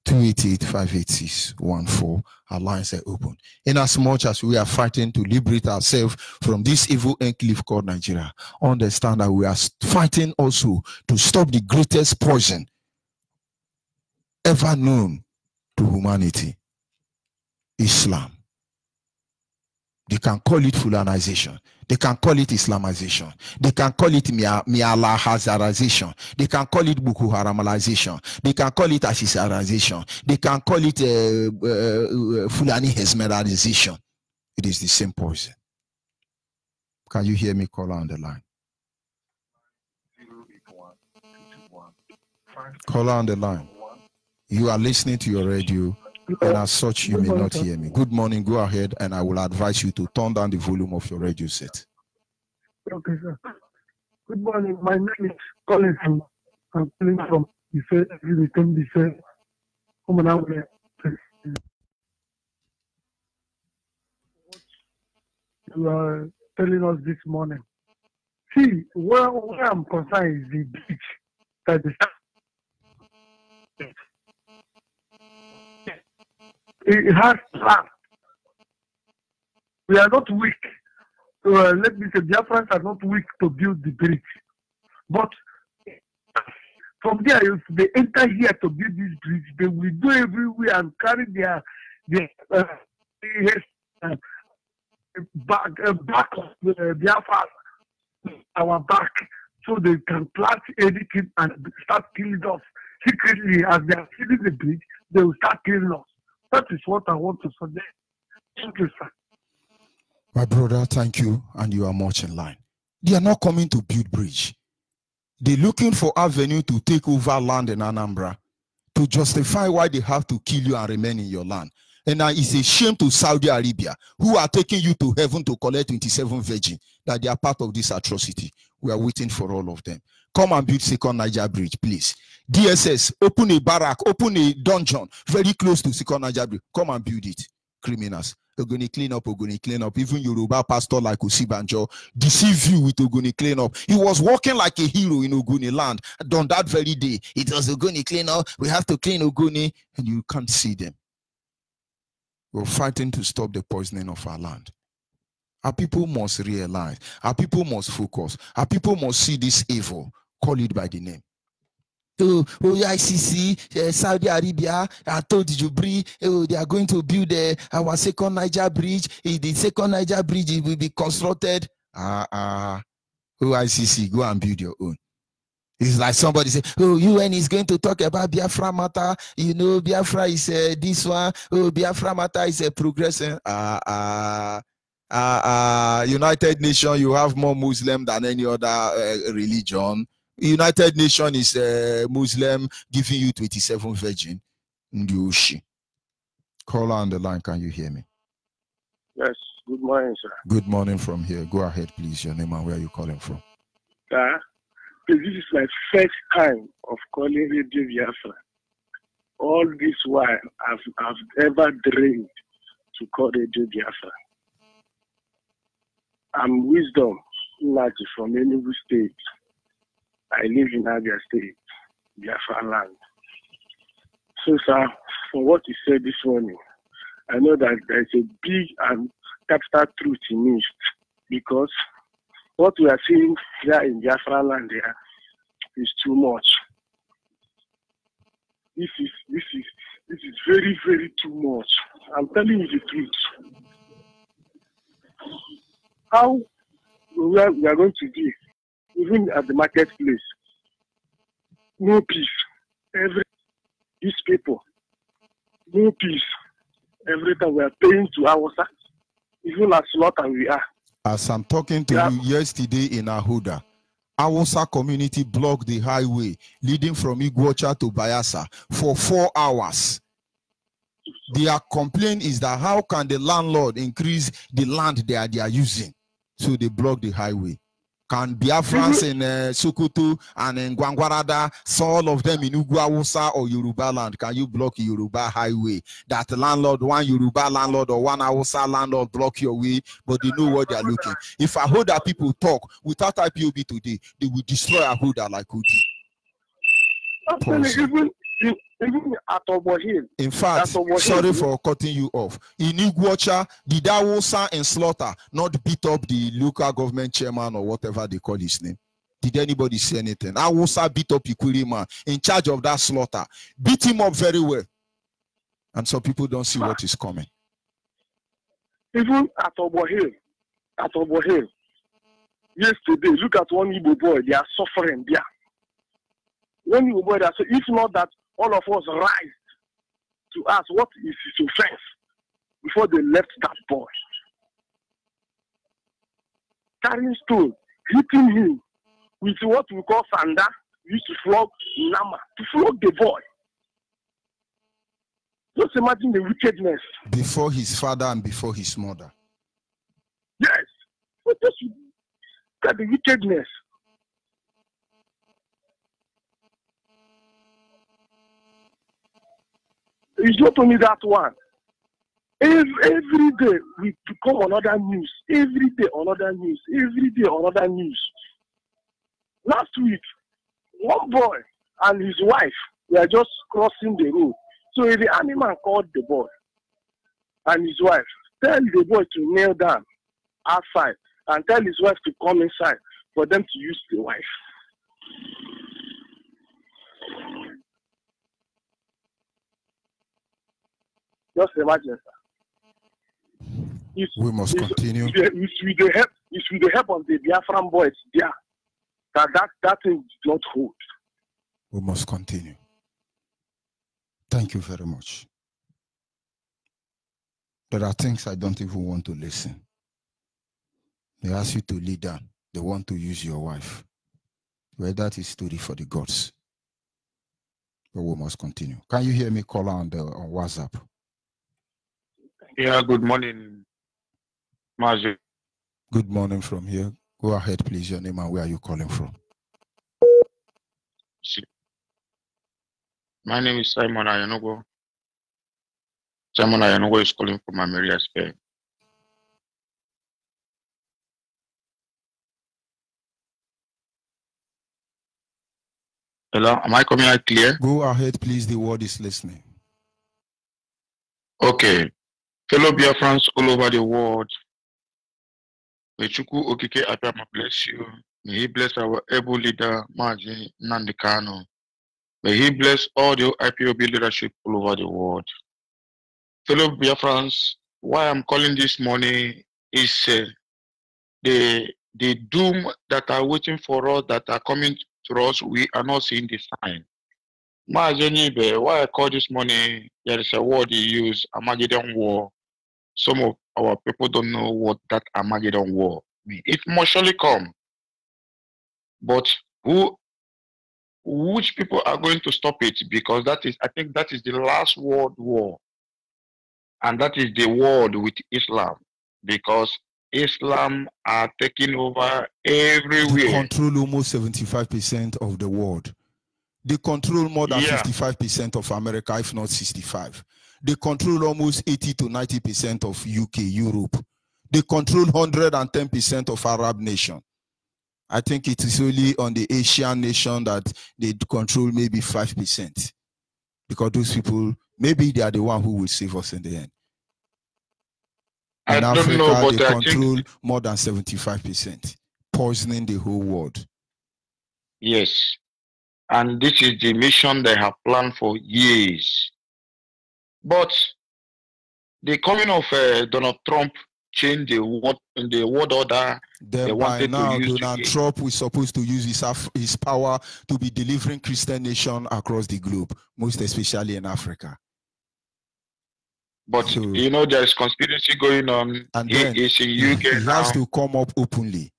S2: 081-288-58614. Our lines are open. In as much as we are fighting to liberate ourselves from this evil enclave called Nigeria, understand that we are fighting also to stop the greatest poison ever known to humanity, Islam. They can call it Fulanization. They can call it Islamization. They can call it Miala Hazarization. They can call it Boko Haramalization. They can call it Ashisarization. They can call it Fulani Hezmerization. It is the same poison. Can you hear me? Call on the line. Call on the line. You are listening to your radio, and as such, you may not hear me. Good morning. Go ahead, and I will advise you to turn down the volume of your radio set.
S4: Okay, sir. Good morning. My name is Colin. I'm calling from Ife. You are telling us this morning. See, where I'm concerned is the beach that is It has plan. We are not weak. Let me say, Biafrans are not weak to build the bridge. But from there, if they enter here to build this bridge, they will go everywhere and carry their back of Biafra, our back, so they can plant anything and start killing us secretly. As they are killing the bridge, they will start killing us. That is what I want to suggest. Thank you, sir.
S2: My brother, thank you, and you are much in line. They are not coming to build bridge. They're looking for avenue to take over land in Anambra to justify why they have to kill you and remain in your land. And now it's a shame to Saudi Arabia, who are taking you to heaven to collect 27 virgin, that they are part of this atrocity. We are waiting for all of them. Come and build Second Niger Bridge, please. DSS, open a barrack, open a dungeon very close to Second Niger Bridge. Come and build it, criminals. Ogoni clean up, Ogoni clean up. Even Yoruba pastor like Osibanjo deceive you with Ogoni clean up. He was walking like a hero in Ogoni land. And on that very day, it was Ogoni clean up. We have to clean Ogoni, and you can't see them. We're fighting to stop the poisoning of our land. Our people must realize. Our people must focus. Our people must see this evil. Call it by the name. To ICC, Saudi Arabia, I told Jubri, they are going to build our second Niger bridge. The second Niger bridge will be constructed. ICC, go and build your own. It's like somebody say, oh, UN is going to talk about Biafra matter. You know, Biafra is this one. Oh, Biafra matter is a progression. United Nations, you have more Muslim than any other religion. United Nations is Muslim giving you 27 virgin. Ndioshi. Caller on the line, can you hear me?
S5: Yes, good morning, sir.
S2: Good morning from here. Go ahead, please. Your name and where are you calling from?
S5: This is my first time of calling Radio Biafra. All this while, I've ever dreamed to call Radio Biafra. I'm Wisdom Naji from Enugu State. I live in Abia State, Biafra land. So, sir, from what you said this morning, I know that there's a big and capital truth in it, because what we are seeing here in Biafra land there is too much. This is very, very too much. I'm telling you the truth. How we are going to be, even at the marketplace, no peace. These people, no peace. Every time we are paying to our side, even as slaughter we are.
S2: As I'm talking to you yesterday in Ahuda, Awusa community blocked the highway leading from Iguacha to Bayelsa for 4 hours. Their complaint is that how can the landlord increase the land they are using? So they block the highway. Can Biafrans in Sokoto and in Gwangwarada, so all of them in Ugwawusa or Yoruba land, can you block Yoruba highway? That landlord, one Yoruba landlord or one Hausa landlord block your way, but they know what they are looking. If Ahoda people talk without IPOB today, they will destroy Ahoda like Udi.
S5: Even at Obohil.
S2: In fact, sorry for cutting you off. In Iguacha, did Awusa and Slaughter not beat up the local government chairman or whatever they call his name? Did anybody say anything? Awusa beat up Ikwirima in charge of that slaughter. Beat him up very well. And some people don't see what is coming.
S5: Even at Obohil, yesterday, look at one Igbo boy, they are suffering there. One Igbo boy, so if not that, all of us rise to ask what is his offense before they left that boy. Carrying stone, hitting him with what we call sanda, used to flog Nama, to flog the boy. Just imagine the wickedness.
S2: Before his father and before his mother.
S5: Yes. But just look at the wickedness. It's not only that one. Every day we become another news. Every day another news. Every day another news. Last week, one boy and his wife were just crossing the road. So the animal called the boy. and his wife. Tell the boy to kneel down outside and tell his wife to come inside for them to use the wife. Just imagine, sir.
S2: We must continue.
S5: With the help of the Biafran boys there, that thing did not hold.
S2: We must continue. Thank you very much. There are things I don't even want to listen. They ask you to lead down. They want to use your wife. Well, that is story for the gods. But we must continue. Can you hear me, caller, on WhatsApp?
S6: Yeah, good morning, Maji.
S2: Good morning from here. Go ahead, please. Your name and where are you calling from?
S6: My name is Simon Ayanogo. Simon Ayanogo is calling from Ameria, Spain. Hello, am I coming out clear?
S2: Go ahead, please. The word is listening.
S6: Okay. Fellow Biafrans all over the world, may Chukwu Okike Abiyama bless you. May he bless our able leader, Maji Nandikano. May he bless all the IPOB leadership all over the world. Fellow Biafrans, why I'm calling this morning is the doom that are waiting for us, that are coming to us, we are not seeing the sign. Onyibe, why I call this morning, there is a word he used, Armageddon War. Some of our people don't know what that Armageddon War means. It must surely come. But which people are going to stop it? Because I think that is the last world war. And that is the war with Islam. Because Islam are taking over everywhere.
S2: They control almost 75% of the world. They control more than 55% of America, if not 65%. They control almost 80 to 90% of UK, Europe. They control 110% of Arab nation. I think it is only on the Asian nation that they control maybe 5%. Because those people, maybe they are the one who will save us in the end. In Africa, they control more than 75%, poisoning the whole world.
S6: Yes. And this is the mission they have planned for years. But the coming of Donald Trump changed the world order.
S2: Then by now, Donald Trump was supposed to use his power to be delivering Christian nation across the globe, most especially in Africa.
S6: But so, you know, there's conspiracy going on.
S2: And then
S6: he's in UK
S2: he has to come up openly,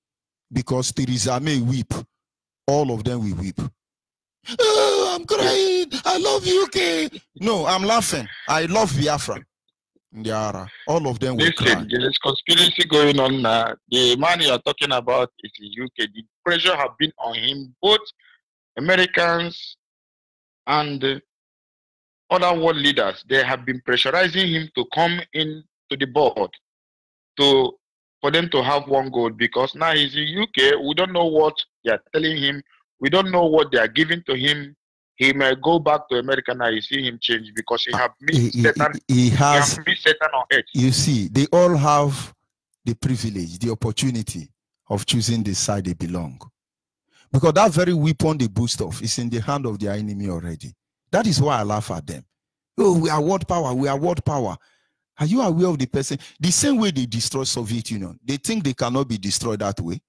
S2: because Theresa May weep. All of them will weep. Oh, I'm crying. I love UK. No, I'm laughing. I love Biafra. All of them will cry.
S6: There's conspiracy going on. The man you are talking about is in UK. The pressure have been on him, both Americans and other world leaders. They have been pressurizing him to come in to the board for them to have one goal, because now he's in UK. We don't know what they are telling him. We don't know what they are giving to him. He may go back to America now. You see him change because he have missed Satan. He has missed Satan on earth.
S2: You see, they all have the privilege, the opportunity of choosing the side they belong. Because that very weapon they boast of is in the hand of their enemy already. That is why I laugh at them. Oh, we are world power. We are world power. Are you aware of the person? The same way they destroyed Soviet Union, they think they cannot be destroyed that way.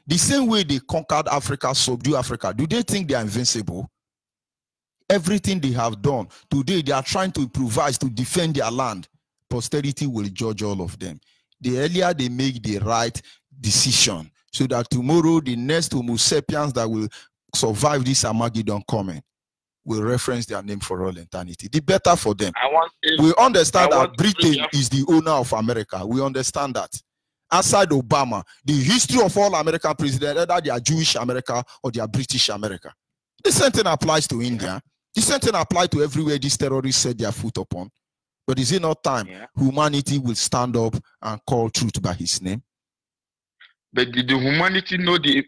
S2: The same way they conquered Africa, subdued Africa, do they think they are invincible? Everything they have done, today they are trying to improvise to defend their land. Posterity will judge all of them. The earlier they make the right decision, so that tomorrow the next Homo sapiens that will survive this Armageddon coming will reference their name for all eternity. The better for them. We understand that Britain is the owner of America. We understand that. Aside Obama, the history of all American presidents, either they are Jewish America or they are British America. The same thing applies to India. The same thing applies to everywhere these terrorists set their foot upon. But is it not time humanity will stand up and call truth by his name?
S6: But did the humanity know the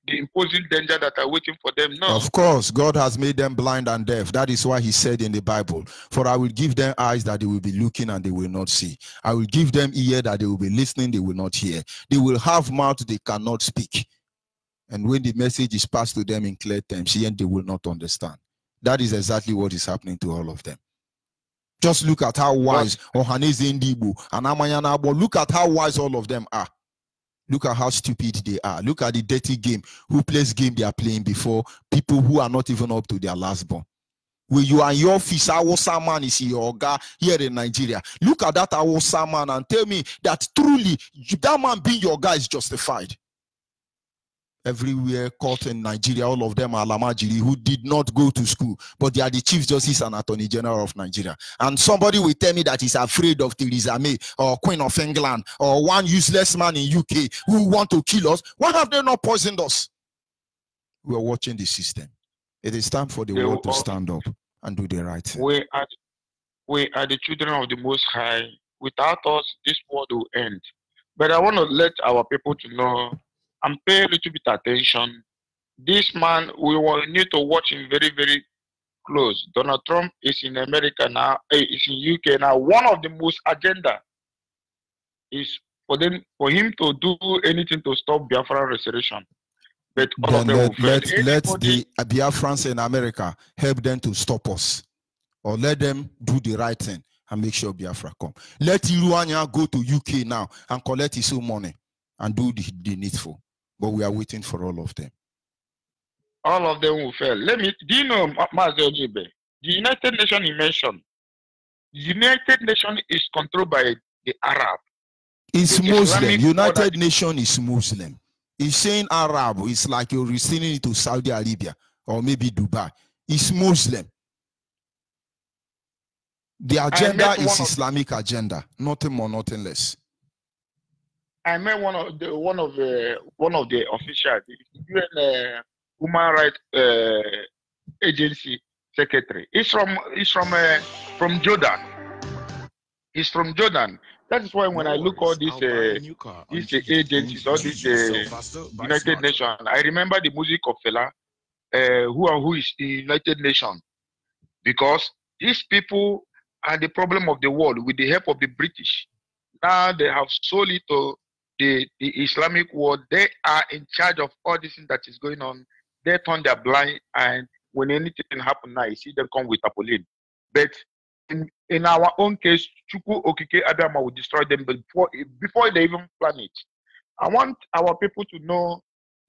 S6: imposing danger that are waiting for them? No.
S2: Of course, God has made them blind and deaf. That is why he said in the Bible, for I will give them eyes that they will be looking and they will not see. I will give them ear that they will be listening, they will not hear. They will have mouth, they cannot speak. And when the message is passed to them in clear terms, they will not understand. That is exactly what is happening to all of them. Just look at how wise Ohaneze Ndibo and Amanyanabo, look at how wise all of them are. Look at how stupid they are. Look at the dirty game. Who plays game they are playing before people who are not even up to their last born. When you are in your office, Awosa man is your guy here in Nigeria. Look at that Awosa man and tell me that truly that man being your guy is justified. Everywhere caught in Nigeria, all of them are Lamajiri who did not go to school, but they are the Chief Justice and Attorney General of Nigeria. And somebody will tell me that he's afraid of Theresa May or Queen of England or one useless man in UK who want to kill us. Why have they not poisoned us? We are watching the system. It is time for the world to stand up and do the right thing.
S6: We are the children of the Most High. Without us, this world will end. But I want to let our people to know and pay a little bit attention. This man, we will need to watch him very, very close. Donald Trump is in America now, is in UK now. One of the most agenda is for him to do anything to stop Biafra restoration. But all of them will fail.
S2: Let the Biafrans in America help them to stop us, or let them do the right thing and make sure Biafra come. Let Iruanya go to UK now and collect his own money and do the needful. But we are waiting for all of them.
S6: All of them will fail. Do you know, Onyibe, the United Nations he mentioned, the United Nations is controlled by the Arab.
S2: It's Muslim. United Nations is Muslim. It's saying Arab. It's like you're restraining it to Saudi Arabia or maybe Dubai. It's Muslim. The agenda is Islamic agenda. Nothing more, nothing less.
S6: I met one of the officials, the UN Human Rights Agency secretary. He's from Jordan. He's from Jordan. That is why when I look all these agencies, all these United Nations, I remember the music of Fela, who is the United Nations, because these people are the problem of the world with the help of the British. Now they have sold it to the Islamic world. They are in charge of all this thing that is going on. They turn their blind, and when anything happens now, you see them come with Apollyon. But in our own case, Chukwu Okike Abiyama will destroy them before they even plan it. I want our people to know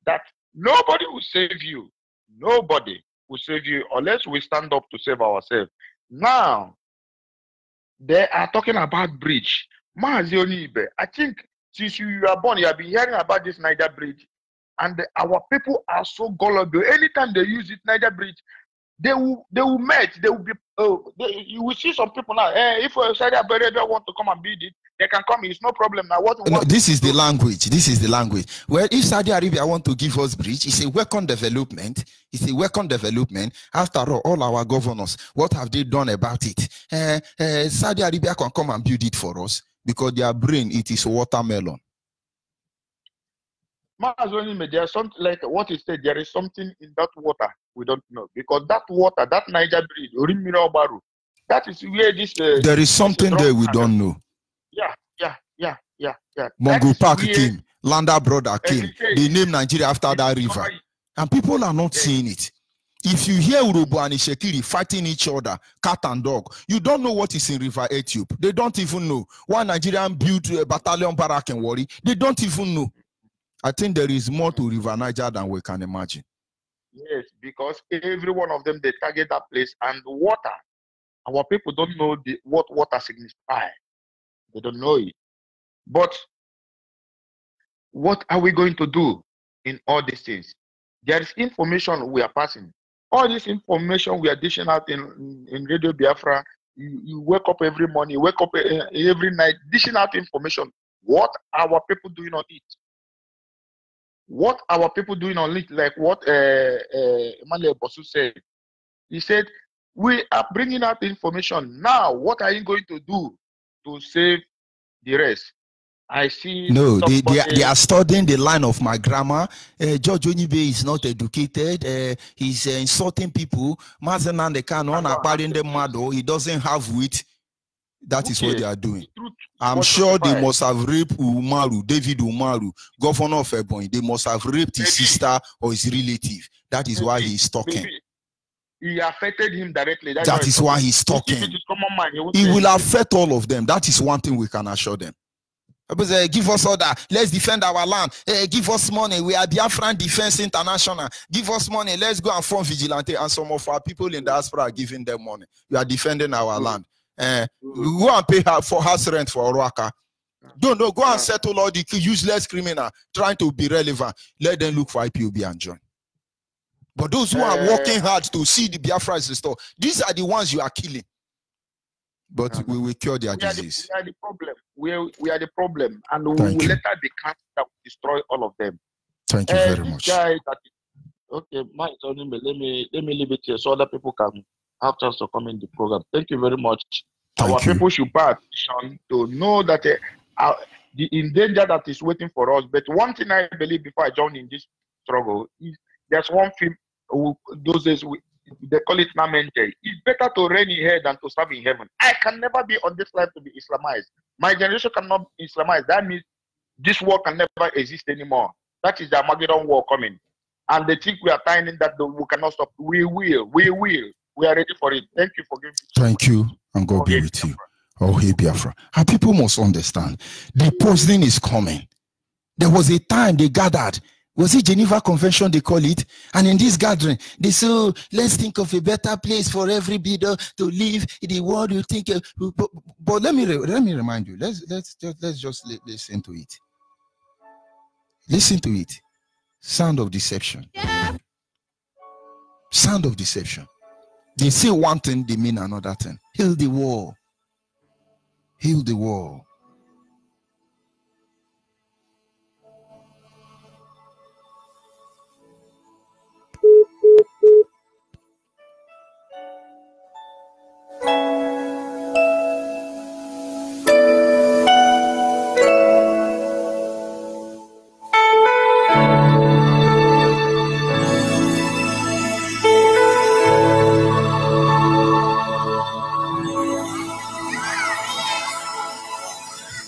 S6: that nobody will save you. Nobody will save you unless we stand up to save ourselves. Now, they are talking about bridge. Mazi Onyibe, I think since you are born, you have been hearing about this Niger bridge, and our people are so gullible. Anytime they use it, Niger bridge, they will melt. They will be. You will see some people now. If Saudi Arabia want to come and build it, they can come. It's no problem now.
S2: This is the language. This is the language. Well, if Saudi Arabia want to give us bridge, it's a welcome development. It's a welcome development. After all our governors, what have they done about it? Saudi Arabia can come and build it for us because their brain it is watermelon.
S6: There's something like what he said. There is something in that water we don't know, because that water, that Niger bridge, that is where this.
S2: There is something there we don't know.
S6: Yeah.
S2: Mongo Park came, Landa brother came. They named Nigeria after that river, and people are not seeing it. If you hear Urobo and Ishekiri fighting each other, cat and dog, you don't know what is in River Ethiopia. They don't even know. Why Nigerian built a battalion barrack in Wari, they don't even know. I think there is more to River Niger than we can imagine.
S6: Yes, because every one of them, they target that place, and water. Our people don't know what water signifies. They don't know it. But what are we going to do in all these things? There is information we are passing. All this information we are dishing out in Radio Biafra. You wake up every morning, you wake up every night, dishing out information. What are our people doing on it? What our people doing on it, like what Emmanuel Bosu said. He said, we are bringing out information. Now, what are you going to do to save the rest? I see.
S7: No, they are studying the line of my grammar. George Onyibe is not educated. He's insulting people. He doesn't have wit. That is what they are doing. I'm sure they must have raped Umaru, David Umaru, governor of Ebonyi. They must have raped his sister or his relative. That is why he's talking.
S6: He affected him directly.
S7: That is why he's talking. He will affect all of them. That is one thing we can assure them. Give us order. Let's defend our land. Give us money. We are Biafran Defense International. Give us money. Let's go and form vigilante. And some of our people in the diaspora are giving them money. We are defending our land. Go and pay for house rent for Oruaka. Don't go and settle all the useless criminal trying to be relevant. Let them look for IPOB and join. But those who are working hard to see the Biafra is restored, these are the ones you are killing. But we will cure their disease.
S6: We are the problem. We are the problem, and we will let out the cancer that will destroy all of them.
S2: Thank you very much.
S6: Okay, Mike, let me leave it here so other people can have chance to come in the program. Thank you very much. Our people should pay attention to know that the danger that is waiting for us. But one thing I believe before I join in this struggle is there's one film. Those days they call it Namente. It's better to reign in hell than to serve in heaven. I can never be on this life to be Islamized. My generation cannot be Islamized. That means this war can never exist anymore. That is the Armageddon war coming. And they think we are tying in that we cannot stop. We will. We are ready for it. Thank you for giving me.
S2: Thank you, and God be with you. Oh, hey, Biafra. Our people must understand. The poisoning is coming. There was a time they gathered. Was it Geneva Convention they call it? And in this gathering, they say, oh, let's think of a better place for every bidder to live in the world. You think, but let me remind you. Let's just listen to it. Listen to it. Sound of deception. Sound of deception. They say one thing, they mean another thing. Heal the war. Heal the war.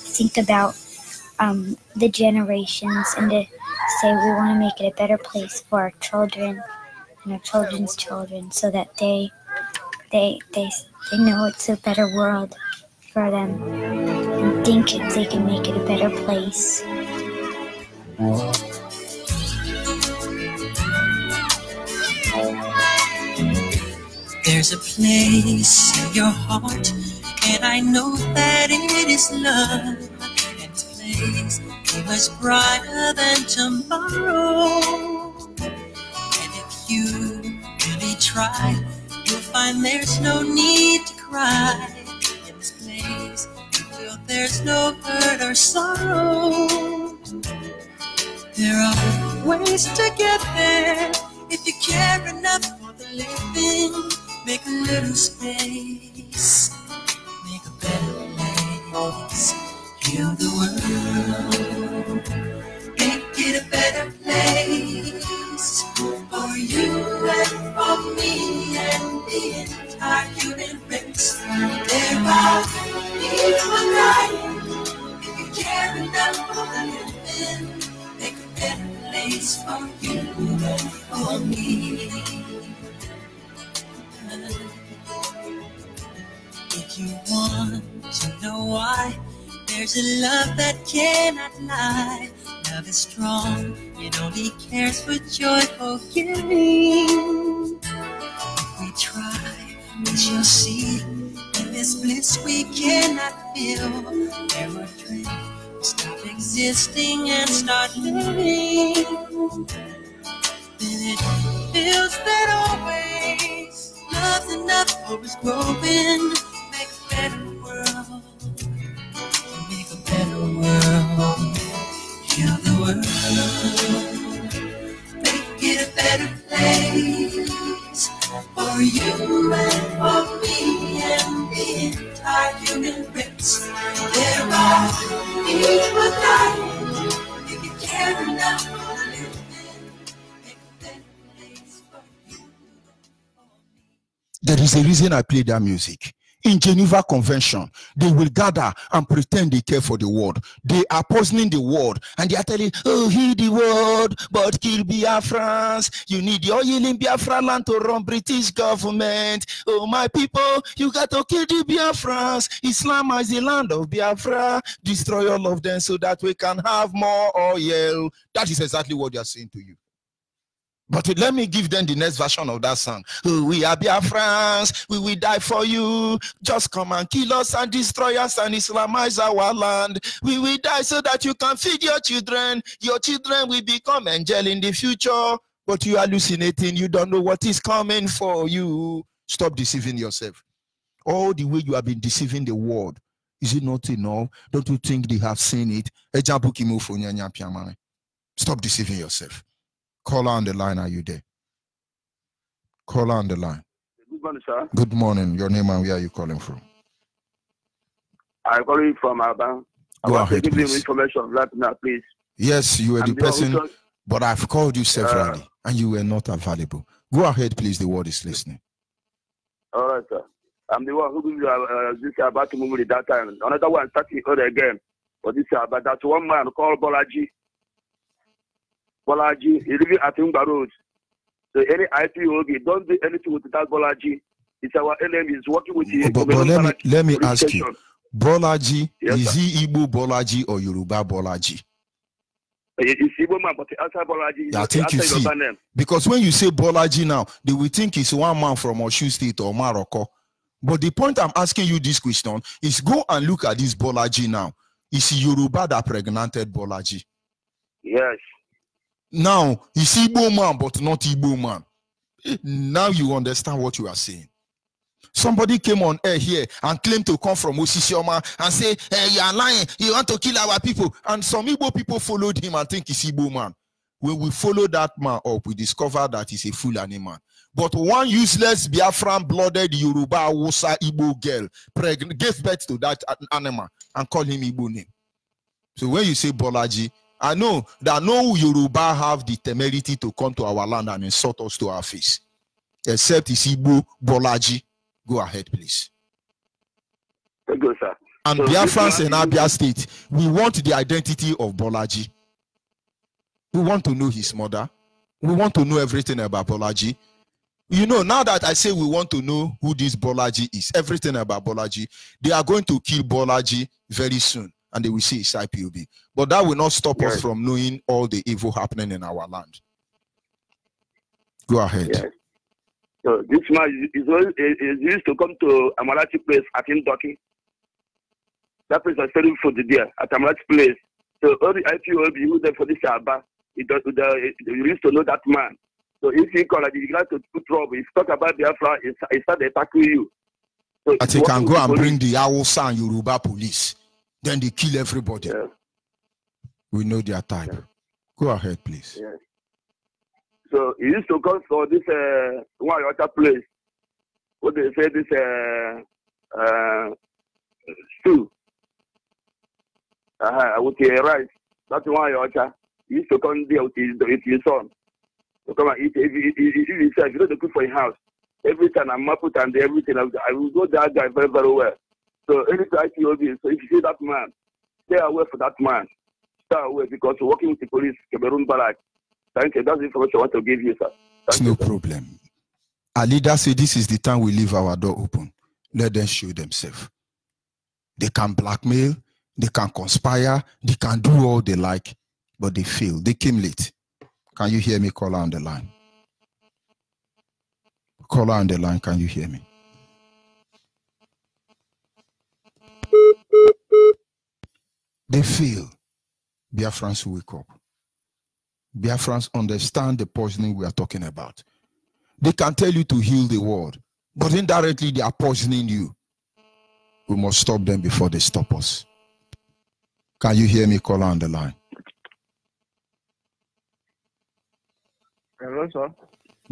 S8: Think about the generations and to say we want to make it a better place for our children and our children's children, so that they know it's a better world for them and think they can make it a better place.
S9: There's a place in your heart, and I know that it is love. And this place is much brighter than tomorrow. And if you really try, you'll find there's no need to cry. In this place, you feel there's no hurt or sorrow. There are ways to get there if you care enough for the living. Make a little space, make a better place. Heal the world, make it a better place for you and for me and the entire human race. There are people dying. If you care enough for the living, make a better place for you and for me. If you want to know why, there's a love that cannot lie. Love is strong, it only cares for joyful giving. If we try, we shall see. In this bliss we cannot feel. There will dream, stop existing and start living. Then it feels that always love's enough, hope is growing. Make a better world. Make a better world. Heal the world. Make it a better place for you and for me and the entire human race. There are people
S7: There is a reason I play that music. In Geneva Convention, they will gather and pretend they care for the world. They are poisoning the world, and they are telling, oh, heal the world, but kill Biafrans. You need your oil in Biafra land to run British government. Oh, my people, you got to kill the Biafrans. Islam is the land of Biafra. Destroy all of them so that we can have more oil. That is exactly what they are saying to you. But let me give them the next version of that song. Oh, we are Biafrans, we will die for you. Just come and kill us and destroy us and Islamize our land. We will die so that you can feed your children. Your children will become angels in the future. But you are hallucinating. You don't know what is coming for you. Stop deceiving yourself. All the way you have been deceiving the world. Is it not enough? Don't you think they have seen it? Stop deceiving yourself. Caller on the line, are you there? Caller on the line.
S10: Good morning, sir.
S7: Good morning. Your name and where are you calling from?
S10: I'm calling from Alabama. I want to give you information right now, please.
S7: Yes, you were the person, but I've called you severally and you were not available. Go ahead, please. The word is listening.
S10: All right, sir. I'm the one who gives you this about to move at that time. Another one starting again. But this about that one man called Bolaji. Bolaji is living at Tumba Road. So any IPOB, don't do anything with that Bolaji. It's our enemy. Is working with you.
S7: But let me ask you, Bolaji, yes, is he Igbo Bolaji or Yoruba Bolaji?
S10: It's Igbo man, but answer Bolaji.
S7: I think you see, because when you say Bolaji now, they will think it's one man from Osun State or Morocco. But the point I'm asking you this question is go and look at this Bolaji now. Is Yoruba that pregnanted Bolaji?
S10: Yes.
S7: Now, he's Igbo man, but not Igbo man. Now you understand what you are saying. Somebody came on air here and claimed to come from Osisioma and say, hey, you are lying, you want to kill our people. And some Igbo people followed him and think he's Igbo man. When we follow that man up, we discover that he's a Fulani man. But one useless Biafran blooded Yoruba Hausa Igbo girl gave birth to that animal and called him Igbo name. So when you say Bolaji, I know that no Yoruba have the temerity to come to our land and insult us to our face. Except it's Igbo Bolaji. Go ahead, please.
S10: Thank you, sir.
S7: And so Biafrans in Abia State, we want the identity of Bolaji. We want to know his mother. We want to know everything about Bolaji. You know, now that I say we want to know who this Bolaji is, everything about Bolaji, they are going to kill Bolaji very soon. And they will see it's IPOB. But that will not stop us from knowing all the evil happening in our land. Go ahead.
S10: Yes. So this man is used to come to Amarachi place at Indoki. That place is selling food there at Amarachi place. So all the IPOB who there for this Abba, you used to know that man. So if you call it, you got to put trouble. If you talk about Biafra, he start attacking you. So
S7: but he can go and bring the Hausa and Yoruba police. Then they kill everybody. Yes. We know their type. Yes. Go ahead, please.
S10: Yes. So he used to come for this one other place. What they say this stew. With the rice. That's one other. He used to come there with his son. So come and eat. If you know the cook for your house. Every time I'm up and everything, I will go that guy very, very well. So anytime so if you see that man, stay away for that man. Stay away because you're working with the police, Cameroon Barak. Thank you. That's the information I want to give you, sir.
S7: It's no problem. Our leader said this is the time we leave our door open. Let them show themselves. They can blackmail, they can conspire, they can do all they like, but they fail. They came late. Can you hear me? Caller on the line. Caller on the line, can you hear me? They fail. Biafrans wake up. Biafrans understand the poisoning we are talking about. They can tell you to heal the world, but indirectly they are poisoning you. We must stop them before they stop us. Can you hear me? Caller on the line.
S10: Hello, sir.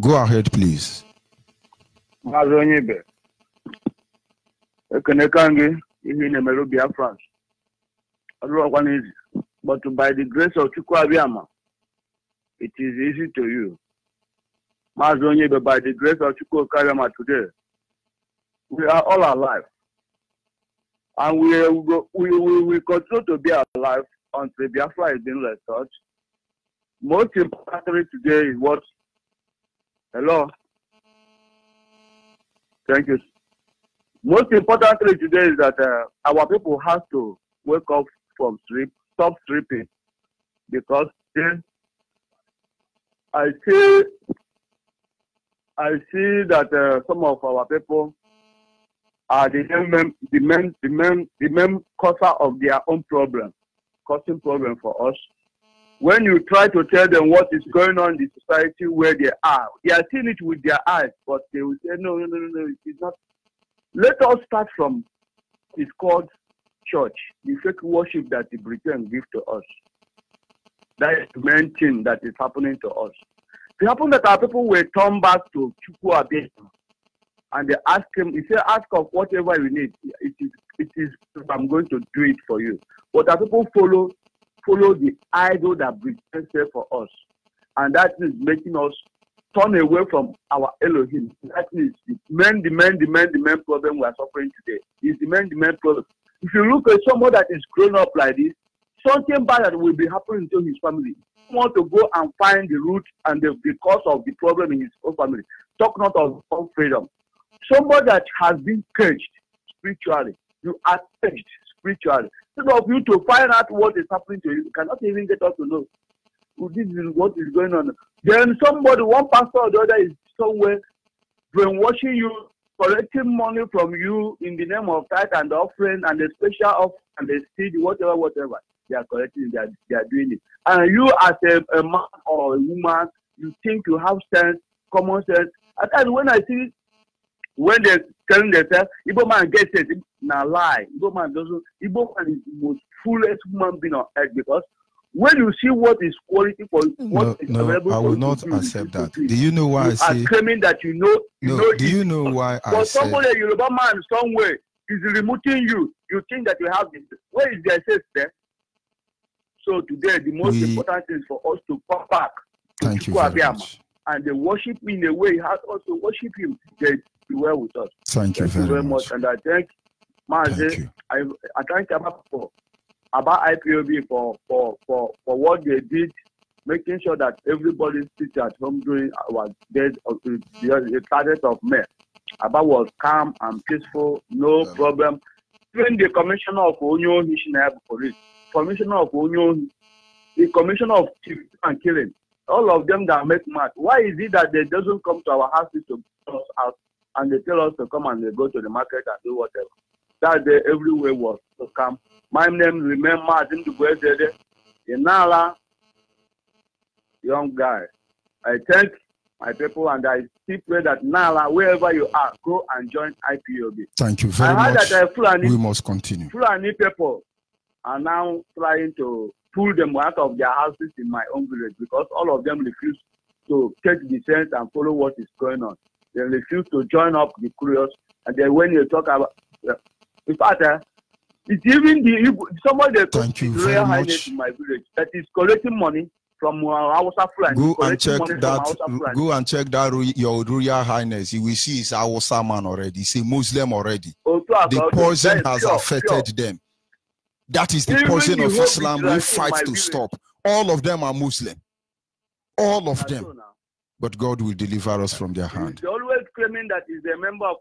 S7: Go ahead, please.
S10: Onyibe. Biafrans. But by the grace of Chukwabiyama, it is easy to you. Onyibe, by the grace of Chukwabiyama today, We are all alive. And we will continue to be alive until Biafra is being restored. Most importantly today is what? Hello? Thank you. Most importantly today is that our people have to wake up from sleep, stop sleeping, because then I see that some of our people are the main causer of their own problem, causing problem for us. When you try to tell them what is going on in the society where they are seeing it with their eyes, but they will say, no, it's not. Let us start from, it's called church, the fake worship that the Britain give to us. That is the main thing that is happening to us. It happened that our people will turn back to Chukwu Abia, and they ask him, he said, ask of whatever you need. It is, I'm going to do it for you. But our people follow the idol that Britain set for us. And that is making us turn away from our Elohim. That is the main problem we are suffering today. Is the main problem. If you look at someone that is grown up like this, something bad that will be happening to his family. He want to go and find the root and the cause of the problem in his own family. Talk not of freedom. Somebody that has been caged spiritually, you are caged spiritually. Instead of you to find out what is happening to you, you cannot even get us to know. This is what is going on. Then somebody, one pastor or the other is somewhere brainwashing you, collecting money from you in the name of tithe and offering and the special offering and the seed, whatever. They are collecting, they are doing it. And you as a man or a woman, you think you have sense, common sense. At times when I see, when they're telling themselves, Igbo man gets it, now lie. Igbo man doesn't. Igbo man is the most foolish human being on earth, because when you see what is quality for what is available,
S7: I will not accept that. Do you know why I say?
S10: Claiming that you know.
S7: Do you know why I say?
S10: But somebody, a Yoruba man, somewhere is removing you. You think that you have this. Where is their sense there? So today, the most important thing is for us to come back to Chukwu Abia, and they worship in a way. He has also worship him. They be well with us.
S7: Thank you very much.
S10: And I thank Mazi. I thank about IPOB for what they did, making sure that everybody sits at home during our days of the 30th of May. Abba was calm and peaceful, no problem. Even the commissioner of Onyo Police, commissioner of Onyo, the commissioner of thief and killing, all of them that make mad. Why is it that they doesn't come to our houses to us out and they tell us to come and they go to the market and do whatever? That day everywhere was to come. My name remains Martin Duguezede, Inala, young guy. I thank my people and I still pray that Nala, wherever you are, go and join IPOB.
S7: Thank you very much. We must continue.
S10: Fulani people are now trying to pull them out of their houses in my own village, because all of them refuse to take the sense and follow what is going on. They refuse to join up the curious. And then when you talk about, in fact, it's even somebody that
S7: Thank you very much.
S10: In my village that is collecting money from Hausa Fulani.
S7: Go and check that. Go and check that your Royal Highness. You will see it's a Hausa man already. It's a Muslim already. The poison has affected them. That is the poison of Islam we fight to stop. All of them are Muslim. All of them. But God will deliver us from their hand.
S10: They're always claiming that he's a member of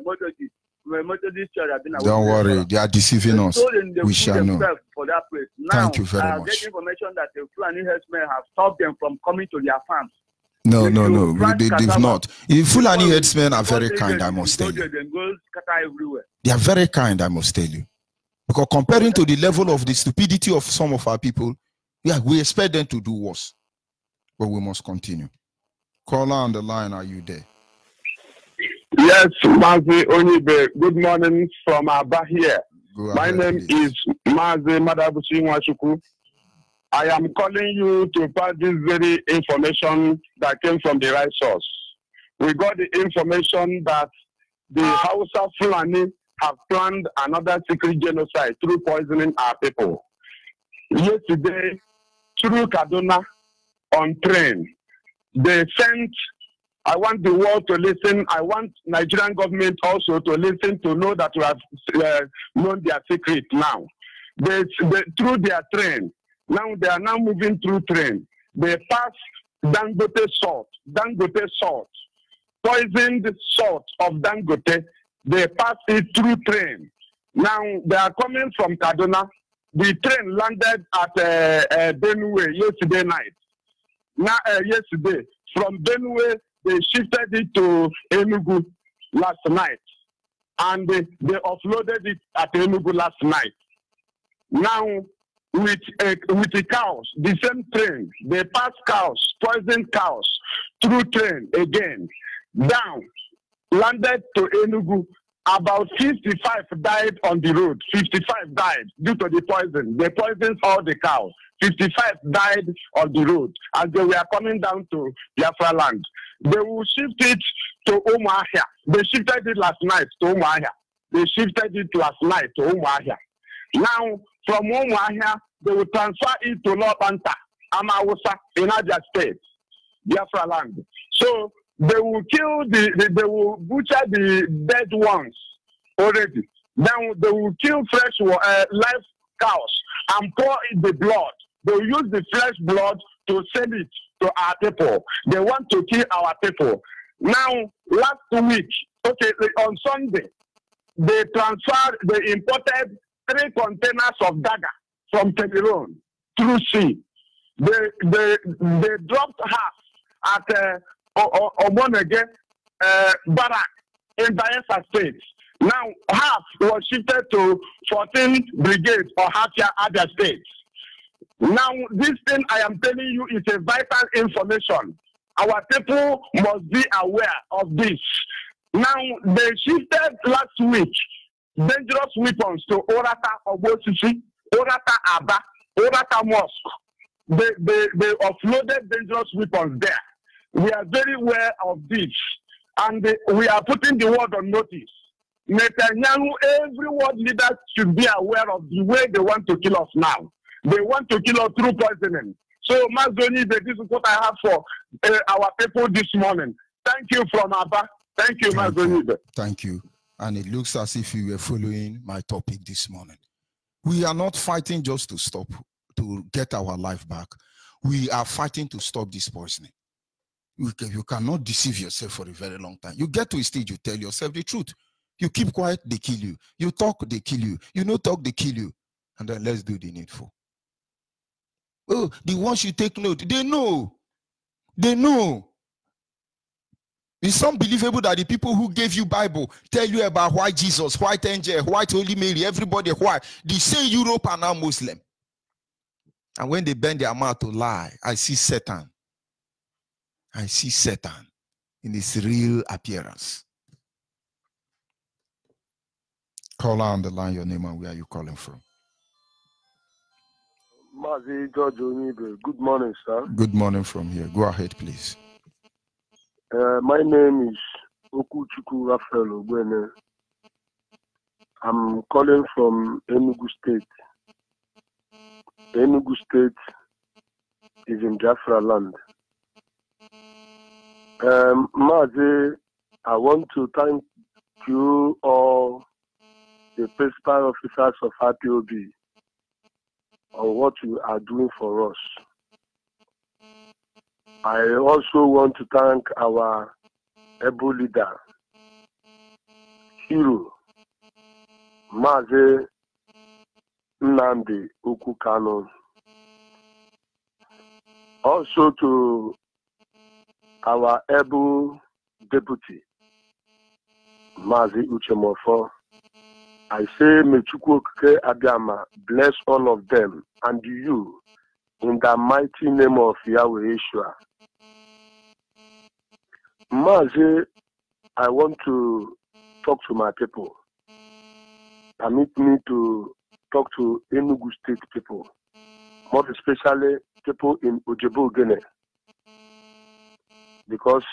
S10: Methodist Church.
S7: Don't worry, they are deceiving us. We shall know.
S10: For that place. Now,
S7: thank you very much.
S10: I get information that the Fulani herdsmen have stopped them from coming to their farms.
S7: No. They've not. The Fulani herdsmen are very kind, I must tell you. They are very kind, I must tell you. Because comparing to the level of the stupidity of some of our people, we expect them to do worse. But we must continue. Caller on the line, are you there?
S11: Yes, Mazi Onyibe. Good morning from Aba here. My name is Mazi Madabusi Nwachukwu. I am calling you to pass this very information that came from the right source. We got the information that the Hausa Fulani have planned another secret genocide through poisoning our people. Yesterday, through Kaduna, on train, they sent I want the world to listen. I want Nigerian government also to listen, to know that we have known their secret now. Through their train, now they are now moving through train. They pass Dangote salt, poisoned salt of Dangote. They pass it through train. Now they are coming from Kaduna. The train landed at Benue yesterday night. Now, yesterday, from Benue, they shifted it to Enugu last night. And they offloaded it at Enugu last night. Now, with the cows, the same train, they pass cows, poisoned cows, through train again, down, landed to Enugu. About 55 died on the road. 55 died due to the poison. They poisoned all the cows. 55 died on the road as they were coming down to Biafra land. They will shift it to Umuahia. They shifted it last night to Umuahia. They shifted it last night to Umuahia. Now, from Umuahia, they will transfer it to Lopanta, Amawusa, in Abia State, Biafra land. So, they will kill they will butcher the dead ones already. Then they will kill fresh live cows and pour in the blood. They will use the fresh blood to sell it to our people. They want to kill our people. Now, last week, on Sunday, they imported 3 containers of dagger from Cameroon through sea. They dropped half at Omonege Barak in Bayelsa State. Now, half was shifted to 14th Brigade or Hafia Abia State. Now, this thing I am telling you is a vital information. Our people must be aware of this. Now, they shifted last week dangerous weapons to Orata Obosisi, Orata Aba, Orata Mosque. They offloaded dangerous weapons there. We are very aware of this, and we are putting the world on notice. Netanyahu, every world leader should be aware of the way they want to kill us now. They want to kill us through poisoning. So, Mazoni, this is what I have for our people this morning. Thank you from Abba. Thank you, Mazoni.
S7: Thank you. And it looks as if you were following my topic this morning. We are not fighting just to stop, to get our life back. We are fighting to stop this poisoning. You cannot deceive yourself for a very long time. You get to a stage, you tell yourself the truth. You keep quiet, they kill you. You talk, they kill you. You no talk, they kill you. And then let's do the needful. Oh, the ones you take note, they know. They know. It's unbelievable that the people who gave you Bible tell you about white Jesus, white angel, white Holy Mary, everybody white. They say Europe are now Muslim. And when they bend their mouth to lie, I see Satan. I see Satan in his real appearance. Call on the line, your name and where are you calling from?
S5: Mazi George Onyibe. Good morning, sir.
S7: Good morning from here. Go ahead, please.
S5: My name is Okuchuku Raphael Ogwene. I'm calling from Enugu State. Enugu State is in Biafra land. Mazi, I want to thank you all, the principal officers of RPOB, on what you are doing for us. I also want to thank our able leader, hero, Mazi Nnamdi Ukukano. Also to our able deputy, Mazi Uchemofo. I say, may Chukwu Okike Abiyama bless all of them and you in the mighty name of Yahweh Yeshua. Mazi, I want to talk to my people. Permit me to talk to Enugu State people, more especially people in Ojebo Ogene, because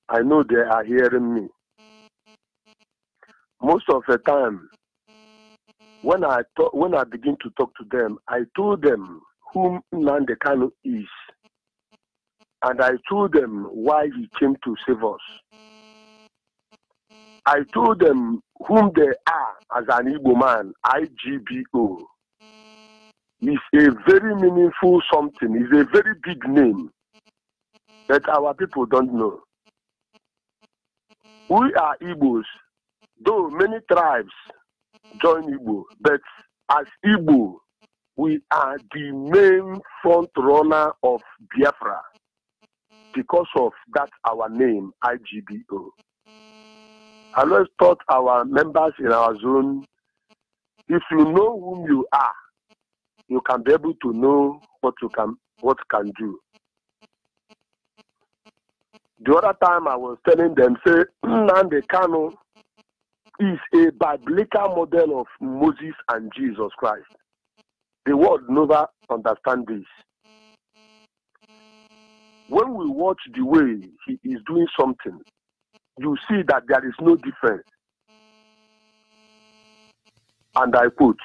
S5: I know they are hearing me. Most of the time, when I begin to talk to them, I told them whom Nnamdi Kanu is. and I told them why he came to save us. I told them whom they are as an Igbo man, IGBO. It's a very meaningful something. It's a very big name that our people don't know. We are Igbos, though many tribes join Igbo, but as Igbo, we are the main front runner of Biafra because of that our name, IGBO. I always taught our members in our zone, if you know whom you are, you can be able to know what you can do. The other time I was telling them, say, Nnamdi Kanu is a biblical model of Moses and Jesus Christ. The world never understand this. When we watch the way he is doing something, you see that there is no difference. And I quote.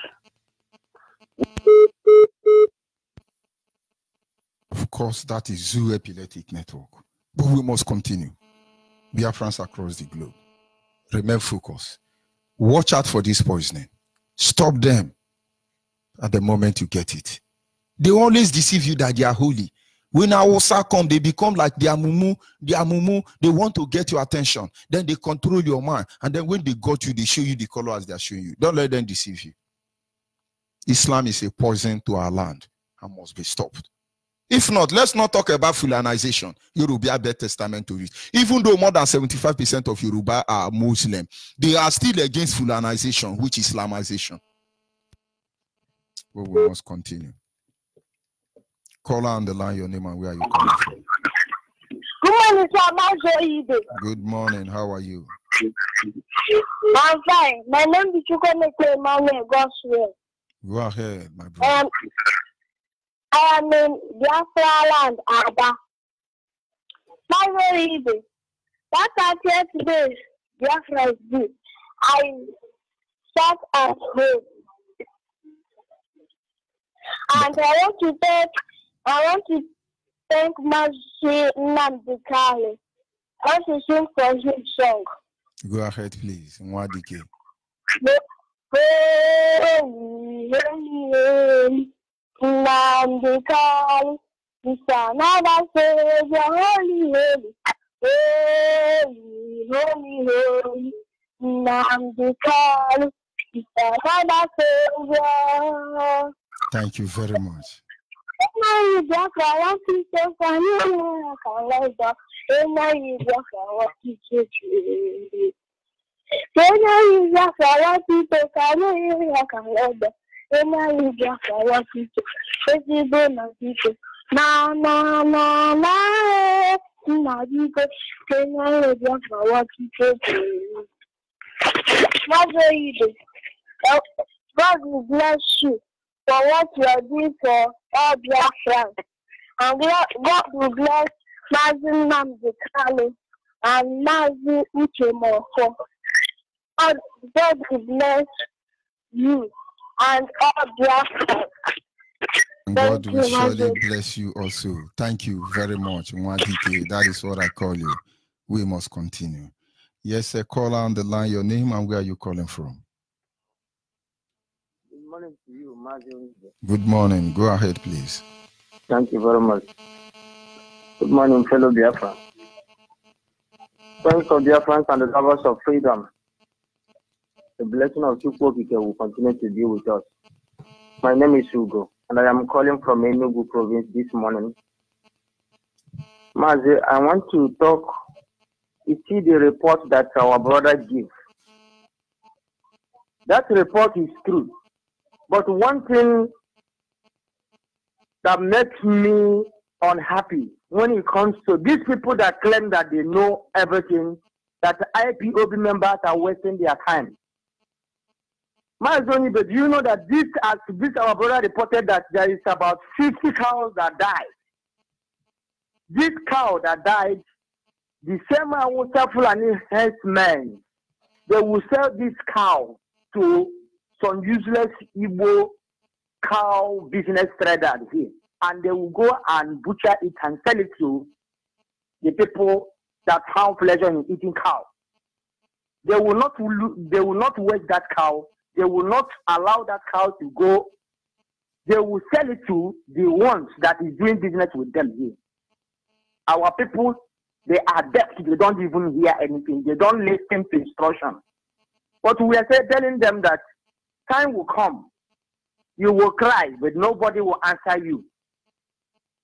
S7: Of course, that is Zoo Epileptic Network. But we must continue. Biafrans across the globe. Remain focused. Watch out for this poisoning. Stop them at the moment you get it. They always deceive you that they are holy. When Awusa come, they become like their mumu. They want to get your attention. Then they control your mind. And then when they got you, they show you the color as they are showing you. Don't let them deceive you. Islam is a poison to our land and must be stopped. If not, let's not talk about Fulanization. Yoruba Bed Testament to it. Even though more than 75% of Yoruba are Muslim, they are still against Fulanization, which is Islamization. But we must continue. Caller on the line, your name and where are you calling from?
S12: Good morning, sir.
S7: Good morning. How are you?
S12: I'm fine. My name is Chukwemeke Emmanuel Goswell.
S7: Go ahead, my brother.
S12: I am in Biafra land, Aba. My name is that 30 days Biafra is due. I sat at home. And I want to thank Mazi Nnamdi Kanu. I want to sing for his song.
S7: Go ahead, please. Nwadike.
S12: Nnamdi Kanu is another Savior, holy, holy. Nnamdi Kanu is another Savior.
S7: Thank you very much.
S12: God will bless you for what you are doing for all Biafrans. And God will bless Mazi Nnamdi Kanu and Mazi Uchemofo. And God will bless you and all Biafrans.
S7: God will surely bless you also. Thank you very much, Nwadike. That is what I call you. We must continue. Yes, a caller on the line. Your name and where are you calling from?
S13: Good morning to you, Mazi.
S7: Good morning. Go ahead, please.
S13: Thank you very much. Good morning, fellow Biafra. Thanks for Biafrans and the lovers of freedom. The blessing of Chukwokike will continue to be with us. My name is Hugo, and I am calling from Enugu province this morning. Mazi, I want to talk. You see the report that our brother gave. That report is true. But one thing that makes me unhappy when it comes to these people that claim that they know everything, that IPOB members are wasting their time. Onyibe, do you know that this our brother reported that there is about 50 cows that died? This cow that died, the same Awusa Fulani herdsmen, they will sell this cow to some useless Igbo cow business traders here, and they will go and butcher it and sell it to the people that found pleasure in eating cow. They will not waste that cow. They will not allow that cow to go. They will sell it to the ones that is doing business with them here. Our people, they are deaf. They don't even hear anything. They don't listen to instruction. But we are telling them that time will come. You will cry, but nobody will answer you.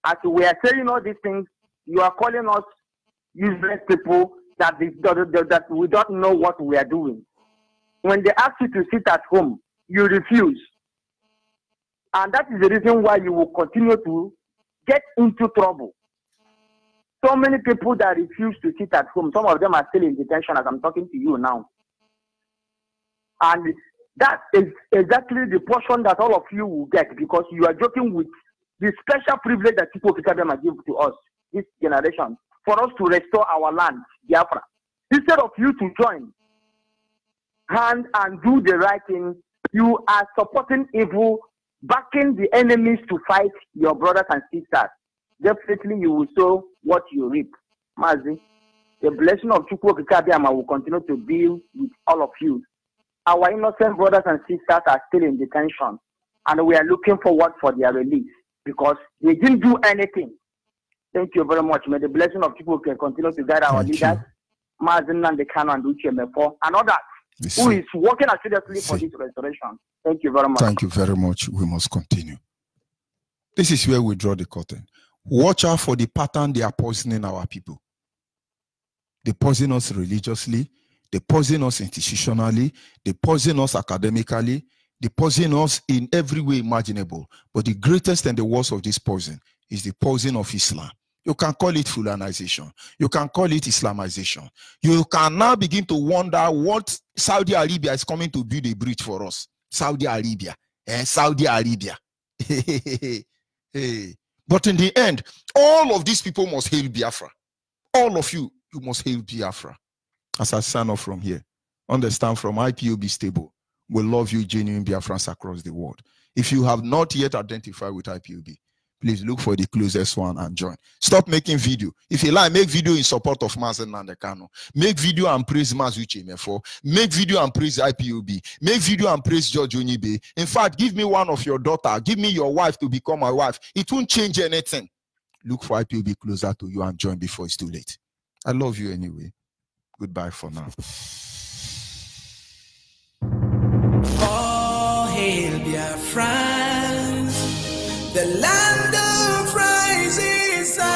S13: As we are saying all these things, you are calling us useless people that we don't know what we are doing. When they ask you to sit at home, you refuse. And that is the reason why you will continue to get into trouble. So many people that refuse to sit at home, some of them are still in detention as I'm talking to you now. And that is exactly the portion that all of you will get, because you are joking with the special privilege that people give to us, this generation, for us to restore our land, Biafra. Instead of you to join hand and do the right thing, you are supporting evil, backing the enemies to fight your brothers and sisters. Definitely you will sow what you reap. Mazi, the blessing of Chukwu Kikabiama will continue to be with all of you. Our innocent brothers and sisters are still in detention, and we are looking forward for their release because they didn't do anything. Thank you very much. May the blessing of Chukwu continue to guide our leaders, Mazin and the Kano and Uchemefo, and others who is working assiduously for this restoration. Thank you very much.
S7: Thank you very much. We must continue. This is where we draw the curtain. Watch out for the pattern they are poisoning our people. They poison us religiously. They poison us institutionally. They poison us academically. They poison us in every way imaginable. But the greatest and the worst of this poison is the poison of Islam. You can call it Fulanization. You can call it Islamization. You can now begin to wonder what Saudi Arabia is coming to build a bridge for us. Saudi Arabia. Saudi Arabia. But in the end, all of these people must hail Biafra. All of you, you must hail Biafra. As I sign off from here, understand from IPOB stable, we love you, genuine Biafrans across the world. If you have not yet identified with IPOB, please look for the closest one and join. Stop making video. If you like, make video in support of Mazen Nandekano. Make video and praise Mazuche Mefo. Make video and praise IPOB. Make video and praise George Onyibe. In fact, give me one of your daughter. Give me your wife to become my wife. It won't change anything. Look for IPOB closer to you and join before it's too late. I love you anyway. Goodbye for now.
S9: All hail Biafra, the land of rising sun.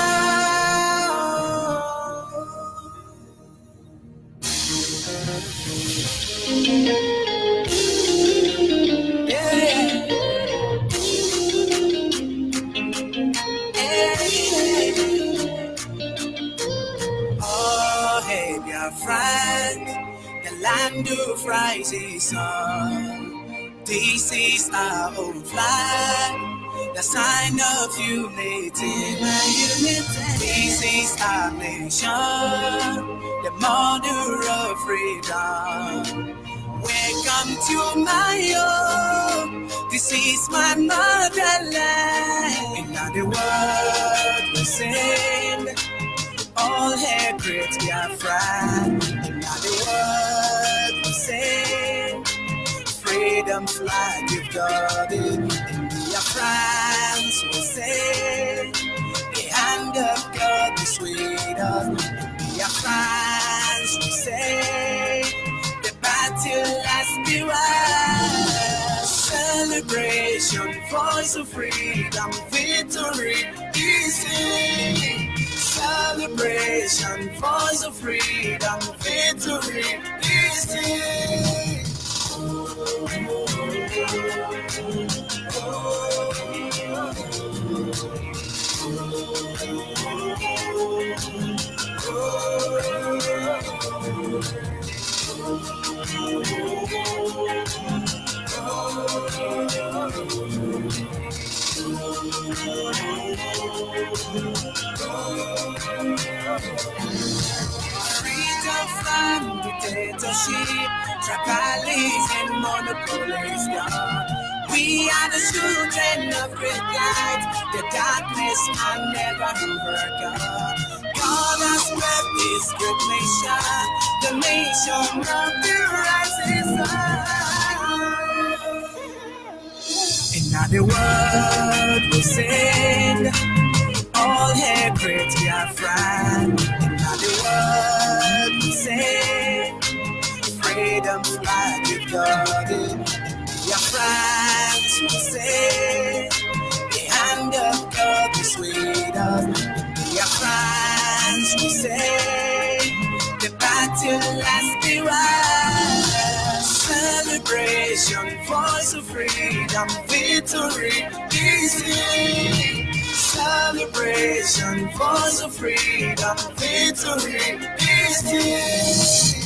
S9: Oh, hey, Biafra, the land of rising sun. This is our own flag, the sign of unity. This is our nation, the mother of freedom. Welcome to my home. This is my motherland. In the world we sing, all hail great Biafra. In the world we sing, freedom flag you've got it. In Biafrans will say, the hand of God is with us. In Biafrans will say, the battle has been won. Celebration, voice of freedom, victory is in. Celebration, voice of freedom, victory is in. Freedom from dictatorship, tribalism and monopolies gone. We are the children of great light. The darkness can never overcome. God has spread this great nation, the nation of the rising sun. And now the world will sing, all hail great Biafra. And now the world will sing, freedom flag with God. Biafrans will say, the hand of God is with us. Biafrans will say, the battle has been won. Celebration, voice of freedom, victory is here. Celebration, voice of freedom, victory is here.